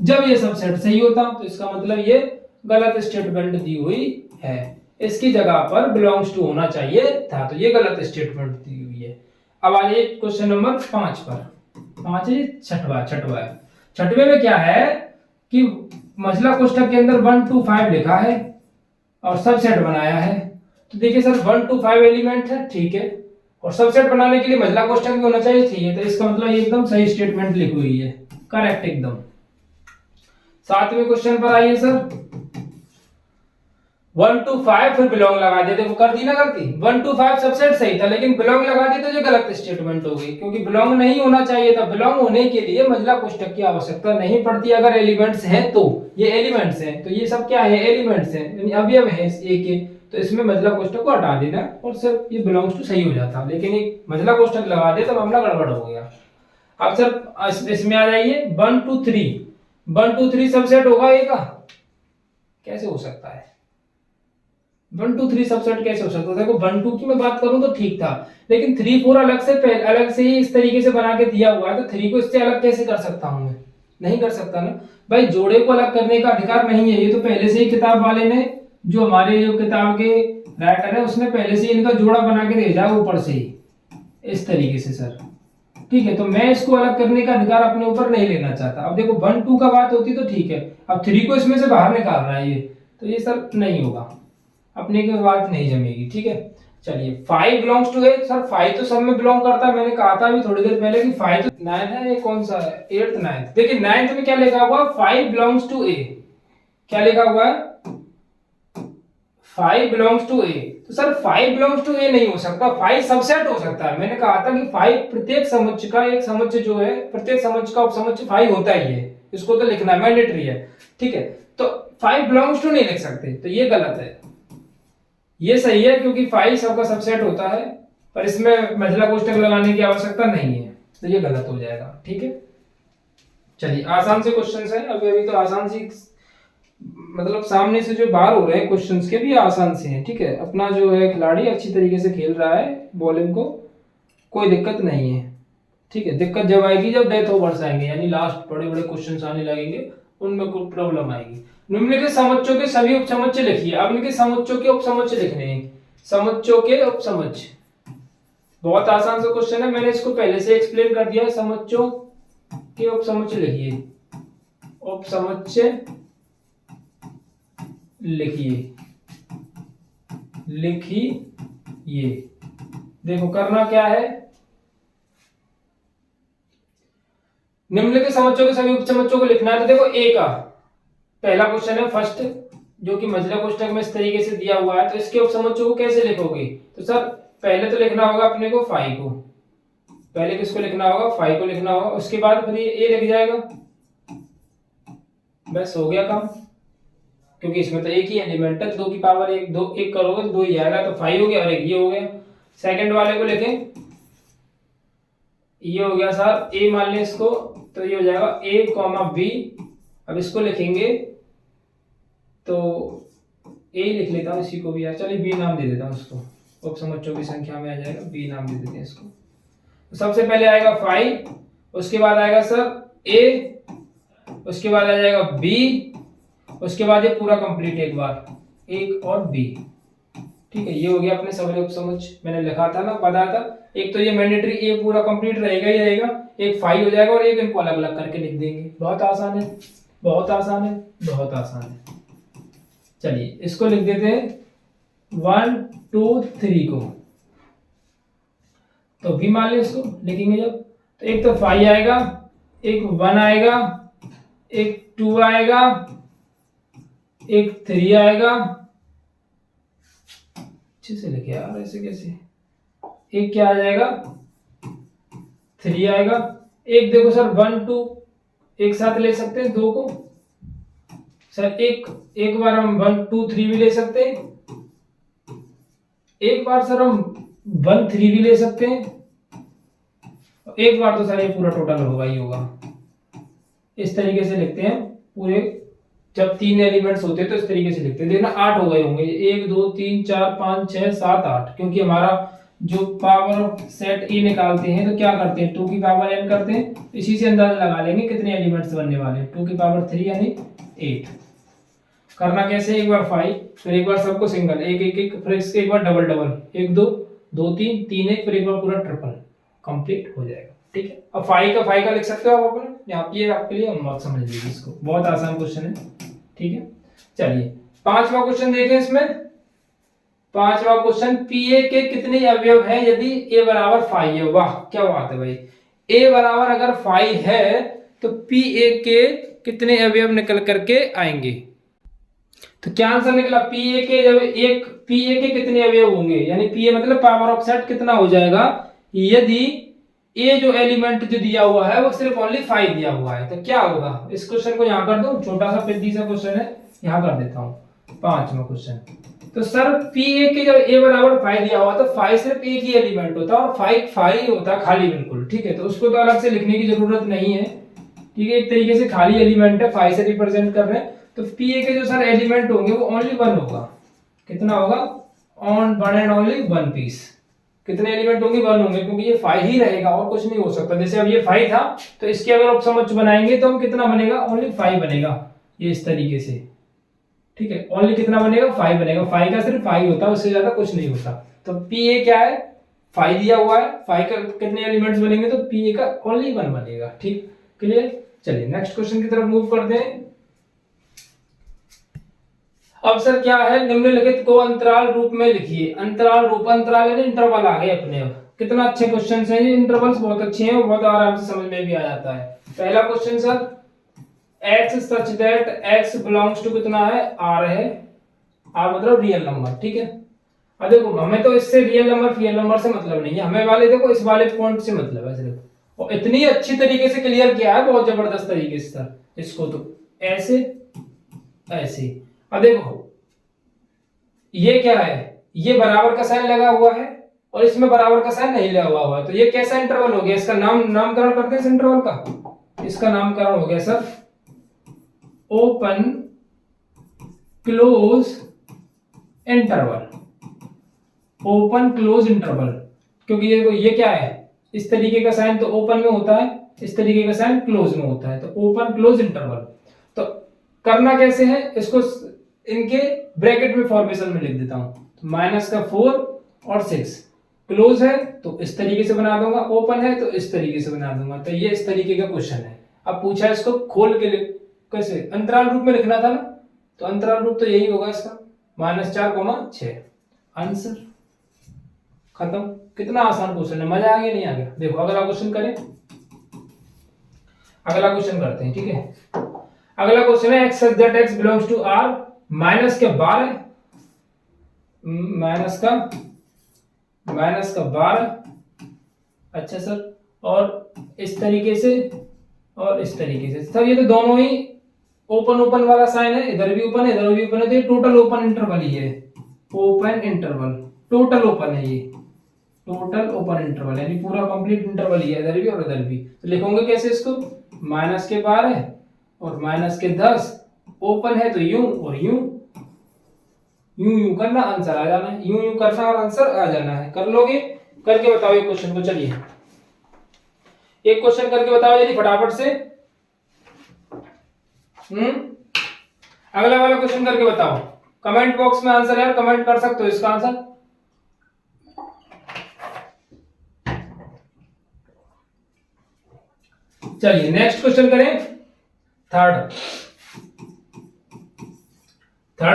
जब ये सबसेट सही होता। तो इसका मतलब ये गलत स्टेटमेंट दी हुई है, इसकी जगह पर बिलोंग्स टू होना चाहिए था, तो ये गलत स्टेटमेंट दी हुई है। अब आ जाइए क्वेश्चन नंबर 5 पर। 5 है छठवा है। छठवे में क्या है कि मझला कोष्ठक के अंदर 1 2 5 लिखा है और सबसेट बनाया है। तो देखिए सर 1 2 5 एलिमेंट है, ठीक है, और सबसेट बनाने के लिए मझला कोष्ठक भी होना चाहिए, तो इसका मतलब एकदम सही स्टेटमेंट लिखी हुई है, करेक्ट एकदम। सातवें क्वेश्चन पर आइए सर 1 2 5 फिर बिलोंग लगा दे, देखो कर दी ना गलती, 1 2 5 सबसेट सही था, लेकिन बिलोंग लगा दी तो ये गलत स्टेटमेंट हो गई, क्योंकि बिलोंग नहीं होना चाहिए था। बिलोंग होने के लिए मझला कोष्ठक की आवश्यकता नहीं पड़ती, अगर एलिमेंट्स हैं तो। ये एलिमेंट्स हैं, तो ये सब क्या है, एलिमेंट्स हैं, यानी अवयव है ए के, तो इसमें मझला कोष्ठक को हटा देना और सिर्फ ये बिलोंग्स टू सही हो जाता। लेकिन एक मझला कोष्ठक लगा दे तो मामला गड़बड़ हो गया। अब सर इसमें आ जाइए 1 2 3, 1 2 3 सबसेट होगा ए का, कैसे हो सकता है 1 2 3 सबसेट कैसे हो सकता है? देखो 1 2 की मैं बात करूं तो ठीक था, लेकिन 3 4 अलग से ही इस तरीके से बना के दिया हुआ है, तो 3 को इससे अलग कैसे कर सकता हूं मैं? नहीं कर सकता ना भाई, जोड़े को अलग करने का अधिकार नहीं है, ये तो पहले से ही किताब वाले ने, जो हमारे जो किताब के राइटर है, उसने पहले से इनका जोड़ा बना के भेजा ऊपर से ही इस तरीके से सर, ठीक है। तो मैं इसको अलग करने का अधिकार अपने ऊपर नहीं लेना चाहता। अब देखो 1 2 का बात होती तो ठीक है, अब 3 को इसमें से बाहर निकाल रहा है ये, तो ये सर नहीं होगा, अपने की बात नहीं जमेगी, ठीक है। चलिए 5 बिलोंग्स टू ए, सर 5 तो सब में बिलोंग करता है, मैंने कहा था अभी थोड़ी देर पहले कि 5 तो 9 है, ये कौन सा है 8th 9th, देखिए 9th में क्या लिखा हुआ 5 बिलोंग्स टू ए, क्या लिखा हुआ है फाइव बिलोंग्स टू ए, तो सर फाइव बिलोंग्स टू ए नहीं हो सकता, फाइव सबसेट हो सकता है। मैंने कहा था कि फाइव प्रत्येक समुच्चय का, एक समुच्चय जो है प्रत्येक समुच्चय का उपसमुच्चय फाइव होता ही है, इसको तो लिखना मैंडेटरी है, ठीक है। तो फाइव बिलोंग्स टू नहीं लिख सकते, तो ये गलत है। ये सही है क्योंकि फाइव सबका सबसेट होता है, पर इसमें महिला कोष्टक लगाने की आवश्यकता नहीं है, तो ये गलत हो जाएगा, ठीक है। चलिए आसान से क्वेश्चन है, अभी अभी तो आसान सी, मतलब सामने से जो बाहर हो रहे हैं क्वेश्चंस के भी आसान से हैं, ठीक है। अपना जो है खिलाड़ी अच्छी तरीके से खेल रहा है, बॉलिंग को कोई दिक्कत नहीं है, ठीक है। दिक्कत जब आएगी जब डेथ ओवर्स आएंगे, यानी लास्ट बड़े बड़े क्वेश्चंस आने लगेंगे, उनमें कोई प्रॉब्लम आएगी। निम्नलिखित समुच्चयों के सभी उपसमुच्चय लिखिए। अब इनके समुच्चयों के उपसमुच्चय लिखने हैं, समुच्चयों के उपसमुच्चय, बहुत आसान सा क्वेश्चन है, मैंने इसको पहले से एक्सप्लेन कर दिया है। समुच्चयों के उपसमुच्चय लिखिए, उपसमुच्चय लिखिए, लिखिए। देखो करना क्या है, निम्नलिखित समुच्चयों के सभी उपसमुच्चयों को लिखना है। तो देखो ए का पहला क्वेश्चन है फर्स्ट, जो कि मझला कोष्ठक में इस तरीके से दिया हुआ है, तो इसके उपसमुच्चयों को कैसे लिखोगे? तो सर पहले तो लिखना होगा अपने को फाइव को, पहले किसको लिखना होगा? फाइव को लिखना होगा, उसके बाद फिर ये ए लिख जाएगा, बस हो गया काम। क्योंकि इसमें तो एक ही एलिमेंट है, 2 की पावर 1, 2 1 करोगे तो 2 ही आएगा, तो 5 हो गया और एक ये हो गया। सेकंड वाले को लिखें, ये हो गया सर ए मान लें इसको, तो ये हो जाएगा ए कॉमा बी। अब इसको लिखेंगे तो ए लिख लेता हूँ, इसी को भी यार, चलिए बी नाम दे देता हूँ उसको, उपसमुच्चयों की संख्या में आ जाएगा, बी नाम दे देते हैं इसको। तो सबसे पहले आएगा 5, उसके बाद आएगा सर ए, उसके बाद आ जाएगा बी, उसके बाद ये पूरा कंप्लीट एक बार, एक और बी, ठीक है। ये हो गया अपने सवाल उपसमुच्चय, मैंने लिखा था ना, बताया था। एक तो ये मैंडेटरी ए पूरा कंप्लीट रहेगा ही रहेगा, एक 5 हो जाएगा और एक इनको अलग अलग करके लिख देंगे। बहुत आसान है, बहुत आसान है, बहुत आसान है। चलिए इसको लिख देते हैं 1 2 3 को, तो भी मान लो इसको लिखेंगे जब, तो एक तो 5 आएगा, एक 1 आएगा, एक 2 आएगा, एक 3 आएगा, अच्छे से लिखे यार, ऐसे कैसे, एक क्या आ जाएगा 3 आएगा, एक देखो सर 1 2 एक साथ ले सकते हैं, 2 को सर एक बार हम 1 2 3 भी ले सकते हैं, एक बार सर हम 1 3 भी ले सकते हैं, एक बार तो सर ये पूरा टोटल होगा ही होगा। इस तरीके से लिखते हैं पूरे, जब 3 एलिमेंट्स होते हैं तो इस तरीके से लिखते हैं। देखना 8 हो गए होंगे, 1 2 3 4 5 6 7 8, क्योंकि हमारा जो पावर ऑफ सेट ए निकालते हैं तो क्या करते हैं, 2 की पावर n करते हैं, इसी से अंदाजा लगा लेंगे कितने एलिमेंट्स बनने वाले हैं। 2 की पावर 3 यानी 8। करना कैसे, एक बार 5, फिर एक बार सबको सिंगल, एक एक एक, फिर इसके एक बार डबल डबल, 1 2 2 3 3 1, फिर एक बार पूरा ट्रिपल, कंप्लीट हो जाएगा, ठीक है। अब 5 का लिख सकते हो आप अपने यहाँ, ये आपके लिए होमवर्क समझ लीजिए इसको, बहुत आसान क्वेश्चन है, ठीक है। चलिए पांचवा क्वेश्चन देखें इसमें। पांचवा क्वेश्चन, पीए के कितने अवयव हैं यदि ए बराबर 5 है? वाह क्या बात है भाई, ए बराबर अगर 5 है तो पीए के कितने अवयव निकल करके आएंगे? तो क्या आंसर निकला, पीए के जब एक, पीए के कितने अवयव होंगे, यानी पीए मतलब पावर ऑफ सेट कितना हो जाएगा यदि ए जो एलिमेंट जो दिया हुआ है वो सिर्फ ओनली 5 दिया हुआ है, तो क्या होगा? इस क्वेश्चन को यहां कर दो, छोटा सा पिद्दी सा क्वेश्चन है, यहां कर देता हूं पांचवा क्वेश्चन। तो सर पीए के जब ए बराबर 5 दिया हुआ तो 5 सिर्फ एक ही एलिमेंट होता है और 5 होता है खाली बिल्कुल, ठीक है। तो उसको तो अलग से लिखने की जरूरत नहीं है, ठीक है। एक तरीके से खाली एलिमेंट है, 5 से रिप्रेजेंट कर रहे हैं, तो पीए के जो सर एलिमेंट होंगे वो ओनली 1 होगा। कितना होगा? On 1 and only 1 piece. कितने एलिमेंट होंगे? 1 होंगे, क्योंकि ये 5 ही रहेगा और कुछ नहीं हो सकता। जैसे अब ये 5 था तो इसके अगर उपसमुच्चय बनाएंगे तो हम कितना बनेगा? ओनली 5 बनेगा, ये इस तरीके से, ठीक है। ओनली कितना बनेगा? 5 बनेगा, 5 का सिर्फ 5 होता है, उससे ज्यादा कुछ नहीं होता। तो पीए क्या है? 5 दिया हुआ है, 5 का कितने एलिमेंट्स बनेंगे? तो पीए का ओनली 1 बनेगा, ठीक, क्लियर। चलिए नेक्स्ट क्वेश्चन की तरफ मूव करते हैं। अब सर क्या है, निम्नलिखित को अंतराल रूप में लिखिए। अंतराल रूप, अंतराल यानी इंटरवल आ गए अपने। अब कितना अच्छे क्वेश्चन हैं ये, इंटरवल्स बहुत अच्छे हैं, बहुत आराम से समझ में भी आ जाता है। पहला question sir, x such that x belongs to कितना है? r है, आर मतलब रियल नंबर, ठीक है। अब देखो हमें तो इससे रियल नंबर से मतलब नहीं है, हमें वाले देखो इस वाले पॉइंट से मतलब है सिर्फ, और इतनी अच्छी तरीके से क्लियर किया है, बहुत जबरदस्त तरीके से सर इसको, तो ऐसे ऐसे। अब देखो ये क्या है, ये बराबर का साइन लगा हुआ है और इसमें बराबर का साइन नहीं लगा हुआ है, तो ये कैसा इंटरवल हो गया, इसका नामकरण करते हैं इस इंटरवल का, इसका नामकरण हो गया sir open close interval, open close interval. क्योंकि ये क्या है, इस तरीके का साइन तो ओपन में होता है, इस तरीके का साइन क्लोज में होता है, तो ओपन क्लोज इंटरवल। तो करना कैसे है, इसको इनके ब्रैकेट में फॉर्मेशन में लिख देता हूं, तो -4 और 6, क्लोज है तो इस तरीके से बना दूंगा, ओपन है तो इस तरीके से बना दूंगा। तो ये इस तरीके का क्वेश्चन है। अब पूछा इसको खोल के कैसे, अंतराल रूप में लिखना था ना, तो अंतराल रूप तो यही होगा इसका, -4, 6, आंसर खत्म। कितना आसान क्वेश्चन है, मजा आ गया नहीं आ गया। देखो अगला क्वेश्चन करें, अगला क्वेश्चन करते हैं, ठीक है। अगला क्वेश्चन है x such that x belongs to R minus के 12, माइनस का 12, अच्छा सर, और इस तरीके से और इस तरीके से। सर ये तो दोनों ही ओपन ओपन वाला साइन है, इधर भी ओपन है इधर भी ओपन है, तो ये टोटल ओपन इंटरवल ही है, ओपन इंटरवल, टोटल ओपन है, ये टोटल ओपन इंटरवल यानी पूरा कंप्लीट इंटरवल ही है, इधर भी और इधर भी। तो लिखोगे कैसे इसको, -12 और -10, ओपन है तो यूं और यूं, यूं यूं करना, आंसर आ जाना है, यूं यूं करना और आंसर आ जाना है। कर लोगे, करके बताओ एक क्वेश्चन को, चलिए एक क्वेश्चन करके बताओ यदि फटाफट से। अगला वाला क्वेश्चन करके बताओ, कमेंट बॉक्स में आंसर यार कमेंट कर सकते हो इसका आंसर। चलिए नेक्स्ट क्वेश्चन करें, थर्ड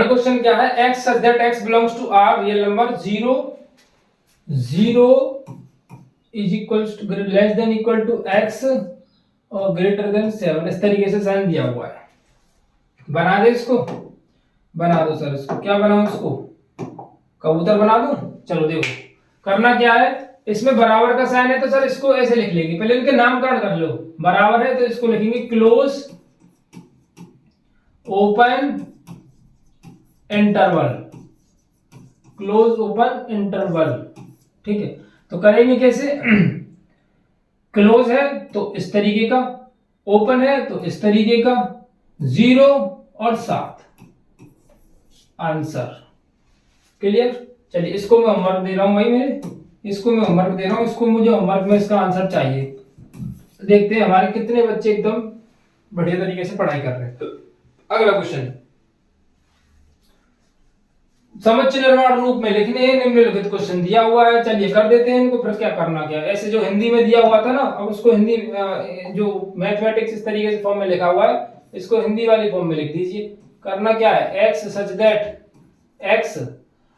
क्वेश्चन क्या है, x such that x belongs to R real number 0 is equals to less than equal to x और ग्रेटर देन 7, इस तरीके से साइन दिया हुआ है। बना दे इसको, बना दो सर, इसको क्या बनाऊं, इसको कबूतर बना दूं। चलो देखो करना क्या है, इसमें बराबर का साइन है तो सर इसको ऐसे लिख लेंगे, पहले इनके नामकरण कर लो, बराबर है तो इसको लिखेंगे close open interval, close open interval, ठीक है। तो करेंगे कैसे, क्लोज है तो इस तरीके का, ओपन है तो इस तरीके का, 0 और 7, आंसर क्लियर। चलिए इसको मैं होमवर्क दे रहा हूं भाई, मेरे इसको मैं होमवर्क दे रहा हूं, इसको मुझे होमवर्क में इसका आंसर चाहिए। देखते हैं हमारे कितने बच्चे एकदम बढ़िया तरीके से पढ़ाई कर रहे हैं। तो अगला क्वेश्चन, समुच्चय निर्माण रूप में लिखने निम्नलिखित क्वेश्चन दिया हुआ है, चलिए कर देते हैं इनको, फिर क्या करना क्या, ऐसे जो हिंदी में दिया हुआ था ना, अब उसको हिंदी जो मैथमेटिक्स इस तरीके से फॉर्म में लिखा हुआ है, इसको हिंदी वाली फॉर्म में लिख दीजिए। करना क्या है, x सच दैट x,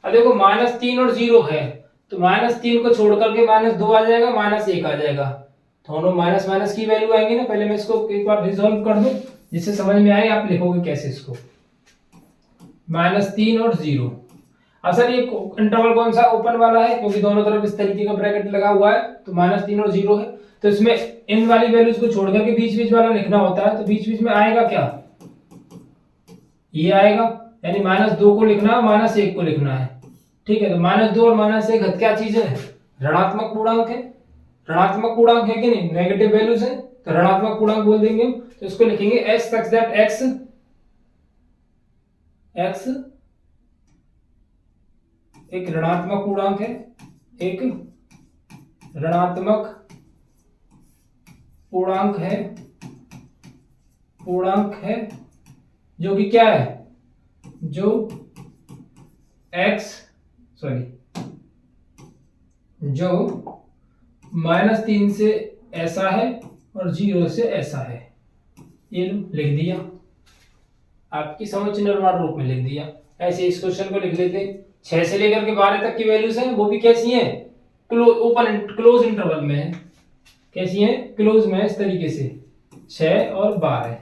अब देखो -3 और 0 है, तो -3 को छोड़ करके -2 आ जाएगा, -1 आ जाएगा, दोनों माइनस माइनस की वैल्यू आएंगी ना। पहले मैं इसको एक बार रिजॉल्व कर दूं जिससे समझ में आए, आप लिखोगे कैसे इसको, -3 और 0। सर ये इंटरवल कौन सा, ओपन वाला है, क्योंकि दोनों तरफ इस तरीके का ब्रैकेट लगा हुआ है, तो -3 और 0 है, तो इसमें इन वाली वैल्यूज को छोड़ करके बीच बीच वाला लिखना होता है, तो बीच बीच में आएगा क्या, ये आएगा, यानी -2 को लिखना है, -1 को लिखना है, ठीक है। तो -2 और -1 क्या चीज है, ऋणात्मक पूर्णांक है, ऋणात्मक पूर्णांक है कि नहीं, नेगेटिव वैल्यूज है, तो ऋणात्मक पूर्णांक बोल देंगे हम। तो इसको लिखेंगे x such that x एक ऋणात्मक पूर्णांक है, एक ऋणात्मक पूर्णांक है जो कि क्या है, जो जो -3 से ऐसा है और 0 से ऐसा है, ये लिख दिया, आपकी समुच्चय निर्माण रूप में लिख दिया। ऐसे इस क्वेश्चन को लिख लेते हैं, 6 से लेकर के 12 तक की वैल्यूज हैं, वो भी कैसी हैं, क्लोज इंटरवल में है, कैसी हैं, क्लोज में, इस तरीके से 6 और 12।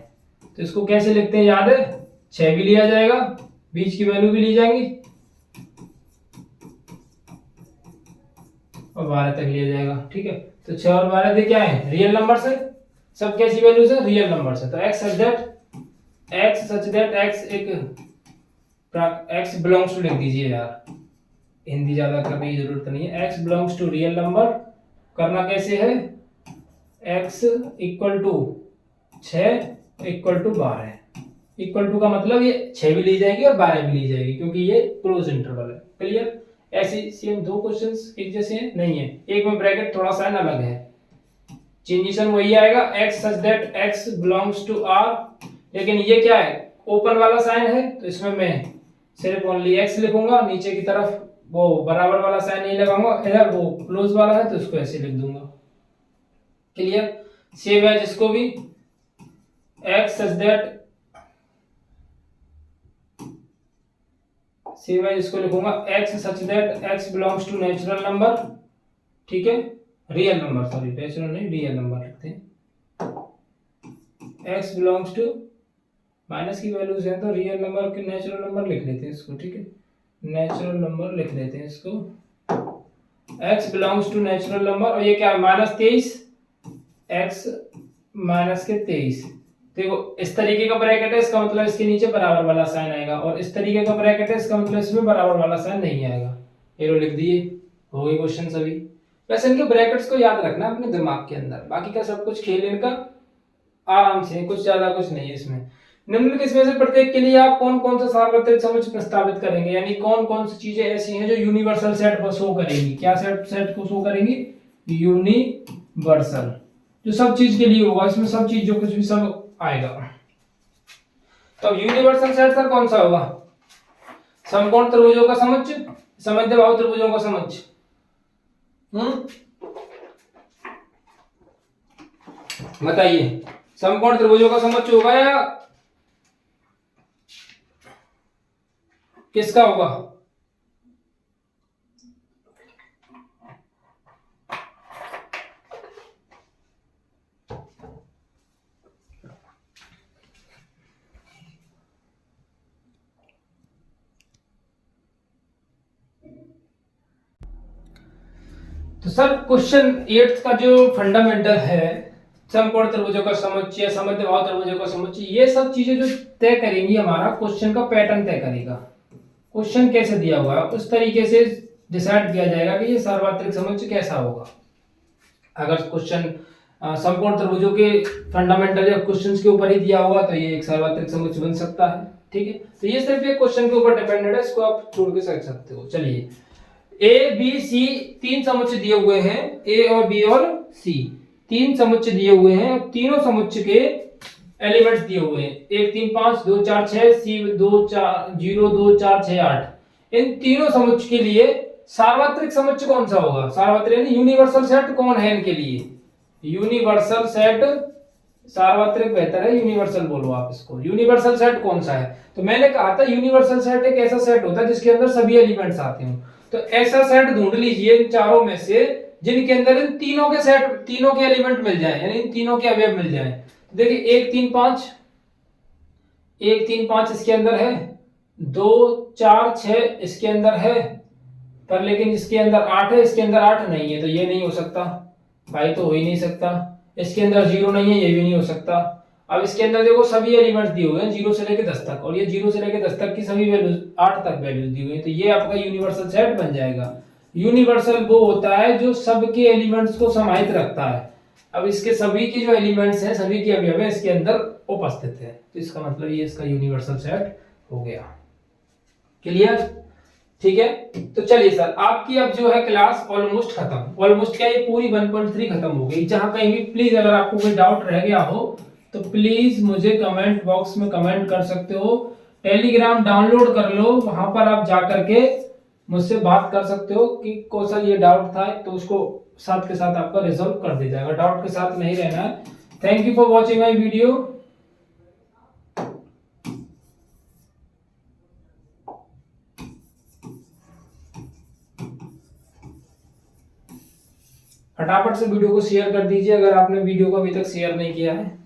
तो इसको कैसे लिखते हैं, याद है, 6 भी लिया जाएगा, बीच की वैल्यू भी ली जाएंगी और 12 तक लिया जाएगा। ठीक है, तो 6 और 12 क्या है, रियल नंबर से, सब कैसी वैल्यूज है, रियल नंबर से। तो x such that x belongs to लिख दीजिए यार, हिंदी ज्यादा करने की जरूरत नहीं है। x belongs to real number करना कैसे है, x equal to 6 equal to 12। Equal to का मतलब ये 6 भी ली जाएगी और 12 भी ली जाएगी क्योंकि ये क्लोज इंटरवल है। क्लियर? ऐसे सेम दो क्वेश्चंस एक जैसे हैं नहीं है, एक में ब्रैकेट थोड़ा सा अलग है, चेंजिशन वही आएगा, x such that x belongs to r, लेकिन ये क्या है, ओपन वाला साइन है तो इसमें मैं सिर्फ ओनली x लिखूंगा, नीचे की तरफ वो बराबर वाला साइन नहीं लगाऊंगा, इधर वो क्लोज वाला है तो इसको ऐसे लिख दूंगा। क्लियर? सेम है जिसको भी x सच दैट, सेम है जिसको लिखूंगा x such that x belongs to natural number, ठीक है, रियल नंबर, सॉरी नेचुरल नहीं रियल नंबर लिखते हैं, x बिलोंग्स टू, माइनस की वैल्यूज है तो रियल नंबर के नेचुरल नंबर लिख लेते हैं इसको, ठीक है, नेचुरल नंबर लिख लेते हैं इसको, x belongs to natural number, और ये क्या है -23, x माइनस के 23। देखो इस तरीके का ब्रैकेट है, इसका मतलब इसके नीचे बराबर वाला साइन आएगा, और इस तरीके का ब्रैकेट है, इसका मतलब इसमें बराबर वाला साइन नहीं आएगा। एरो लिख दिए, हो गए क्वेश्चन सभी। वैसे इनके ब्रैकेट्स को याद रखना अपने दिमाग के अंदर, बाकी का सब कुछ खेल इनका आराम से, कुछ ज्यादा कुछ नहीं है इसमें। निम्नलिखित इसमें से प्रत्येक के लिए आप कौन कौन सा सार्वत्रिक समुच्चय प्रस्तावित करेंगे, यानी कौन कौन सी चीजें ऐसी हैं जो यूनिवर्सल सेट को शो करेंगी, क्या सेट को शो करेंगी, यूनिवर्सल, जो सब चीज के लिए होगा, इसमें सब चीज जो कुछ भी सब आएगा। तो यूनिवर्सल सेट सर कौन सा होगा, समकोण त्रिभुजों का समुच्चय, समद्विबाहु त्रिभुजों का समुच्चय। बताइए, समकोण त्रिभुजों का समुच्चय होगा या किसका होगा? तो सर क्वेश्चन 8 का जो फंडामेंटल है, समकोण त्रिभुजों का समुच्चय, समद्विबाहु त्रिभुजों का समुच्चय, ये सब चीजें जो तय करेंगी हमारा क्वेश्चन का पैटर्न तय करेगा। क्वेश्चन कैसे दिया हुआ है उस तरीके से डिसाइड किया जाएगा कि ये सार्वत्रिक समुच्चय कैसा होगा। अगर क्वेश्चन समकोण त्रिभुजों के फंडामेंटल या क्वेश्चंस के ऊपर ही दिया होगा तो ये एक सार्वत्रिक समुच्चय बन सकता है। ठीक है, तो ये सिर्फ एक क्वेश्चन के ऊपर डिपेंडेंट है, इसको आप छोड़ के रख सकते हो। चलिए, ए बी सी तीन समुच्चय दिए हुए हैं, ए और बी और सी तीन समुच्चय दिए हुए हैं, तीनों समुच्चय के एलिमेंट्स दिए हुए हैं, 1 3 5 2 4 6, सी 2 4 0 2 4 6 8। इन तीनों समुच्चय के लिए सार्वत्रिक समुच्चय कौन सा होगा, सार्वत्रिक यानी यूनिवर्सल सेट कौन है इनके लिए, यूनिवर्सल सेट, सार्वत्रिक बेहतर है, यूनिवर्सल बोलो आप इसको, यूनिवर्सल सेट कौन सा है। तो मैंने कहा था यूनिवर्सल सेट एक ऐसा सेट होता है जिसके अंदर सभी एलिमेंट्स आते हो। तो ऐसा सेट ढूंढ लीजिए इन चारों में से जिनके अंदर इन तीनों के सेट, तीनों के एलिमेंट मिल जाएं, यानी इन तीनों के अवयव मिल जाएं। देखिए 1 3 5, 1 3 5 इसके अंदर है, 2 4 6 इसके अंदर है, पर लेकिन इसके अंदर 8 है, इसके अंदर 8 नहीं है, तो ये नहीं हो सकता भाई, तो हो ही नहीं सकता। इसके अंदर 0 नहीं है, ये भी नहीं हो सकता। अब इसके अंदर देखो सभी एलिमेंट्स दिए हुए हैं 0 से लेकर 10 तक, और ये 0 से लेकर 10 तक की सभी वैल्यूज 8 तक वैल्यूज दी हुई है, तो ये आपका यूनिवर्सल सेट बन जाएगा। यूनिवर्सल वो होता है जो सबके एलिमेंट्स को समाहित रखता है। अब इसके सभी के जो एलिमेंट्स हैं, सभी के अवयव हैं इसके अंदर उपस्थित है, तो इसका मतलब ये इसका यूनिवर्सल सेट हो गया। क्लियर? ठीक है, तो चलिए सर, आपकी अब जो है क्लास ऑलमोस्ट खत्म, ऑलमोस्ट क्या, ये पूरी 1.3 खत्म हो गई। जहां कहीं भी प्लीज अगर आपको कोई डाउट रह गया हो तो प्लीज मुझे कमेंट बॉक्स में कमेंट कर सकते हो। टेलीग्राम डाउनलोड कर लो, वहां पर आप जा करके मुझसे बात कर सकते हो कि कौशल ये डाउट था, तो उसको साथ के साथ आपका रिजॉल्व कर दिया जाएगा, डाउट के साथ नहीं रहना है। Thank you for watching my video. फटाफट से वीडियो को शेयर कर दीजिए अगर आपने वीडियो को अभी तक शेयर नहीं किया है।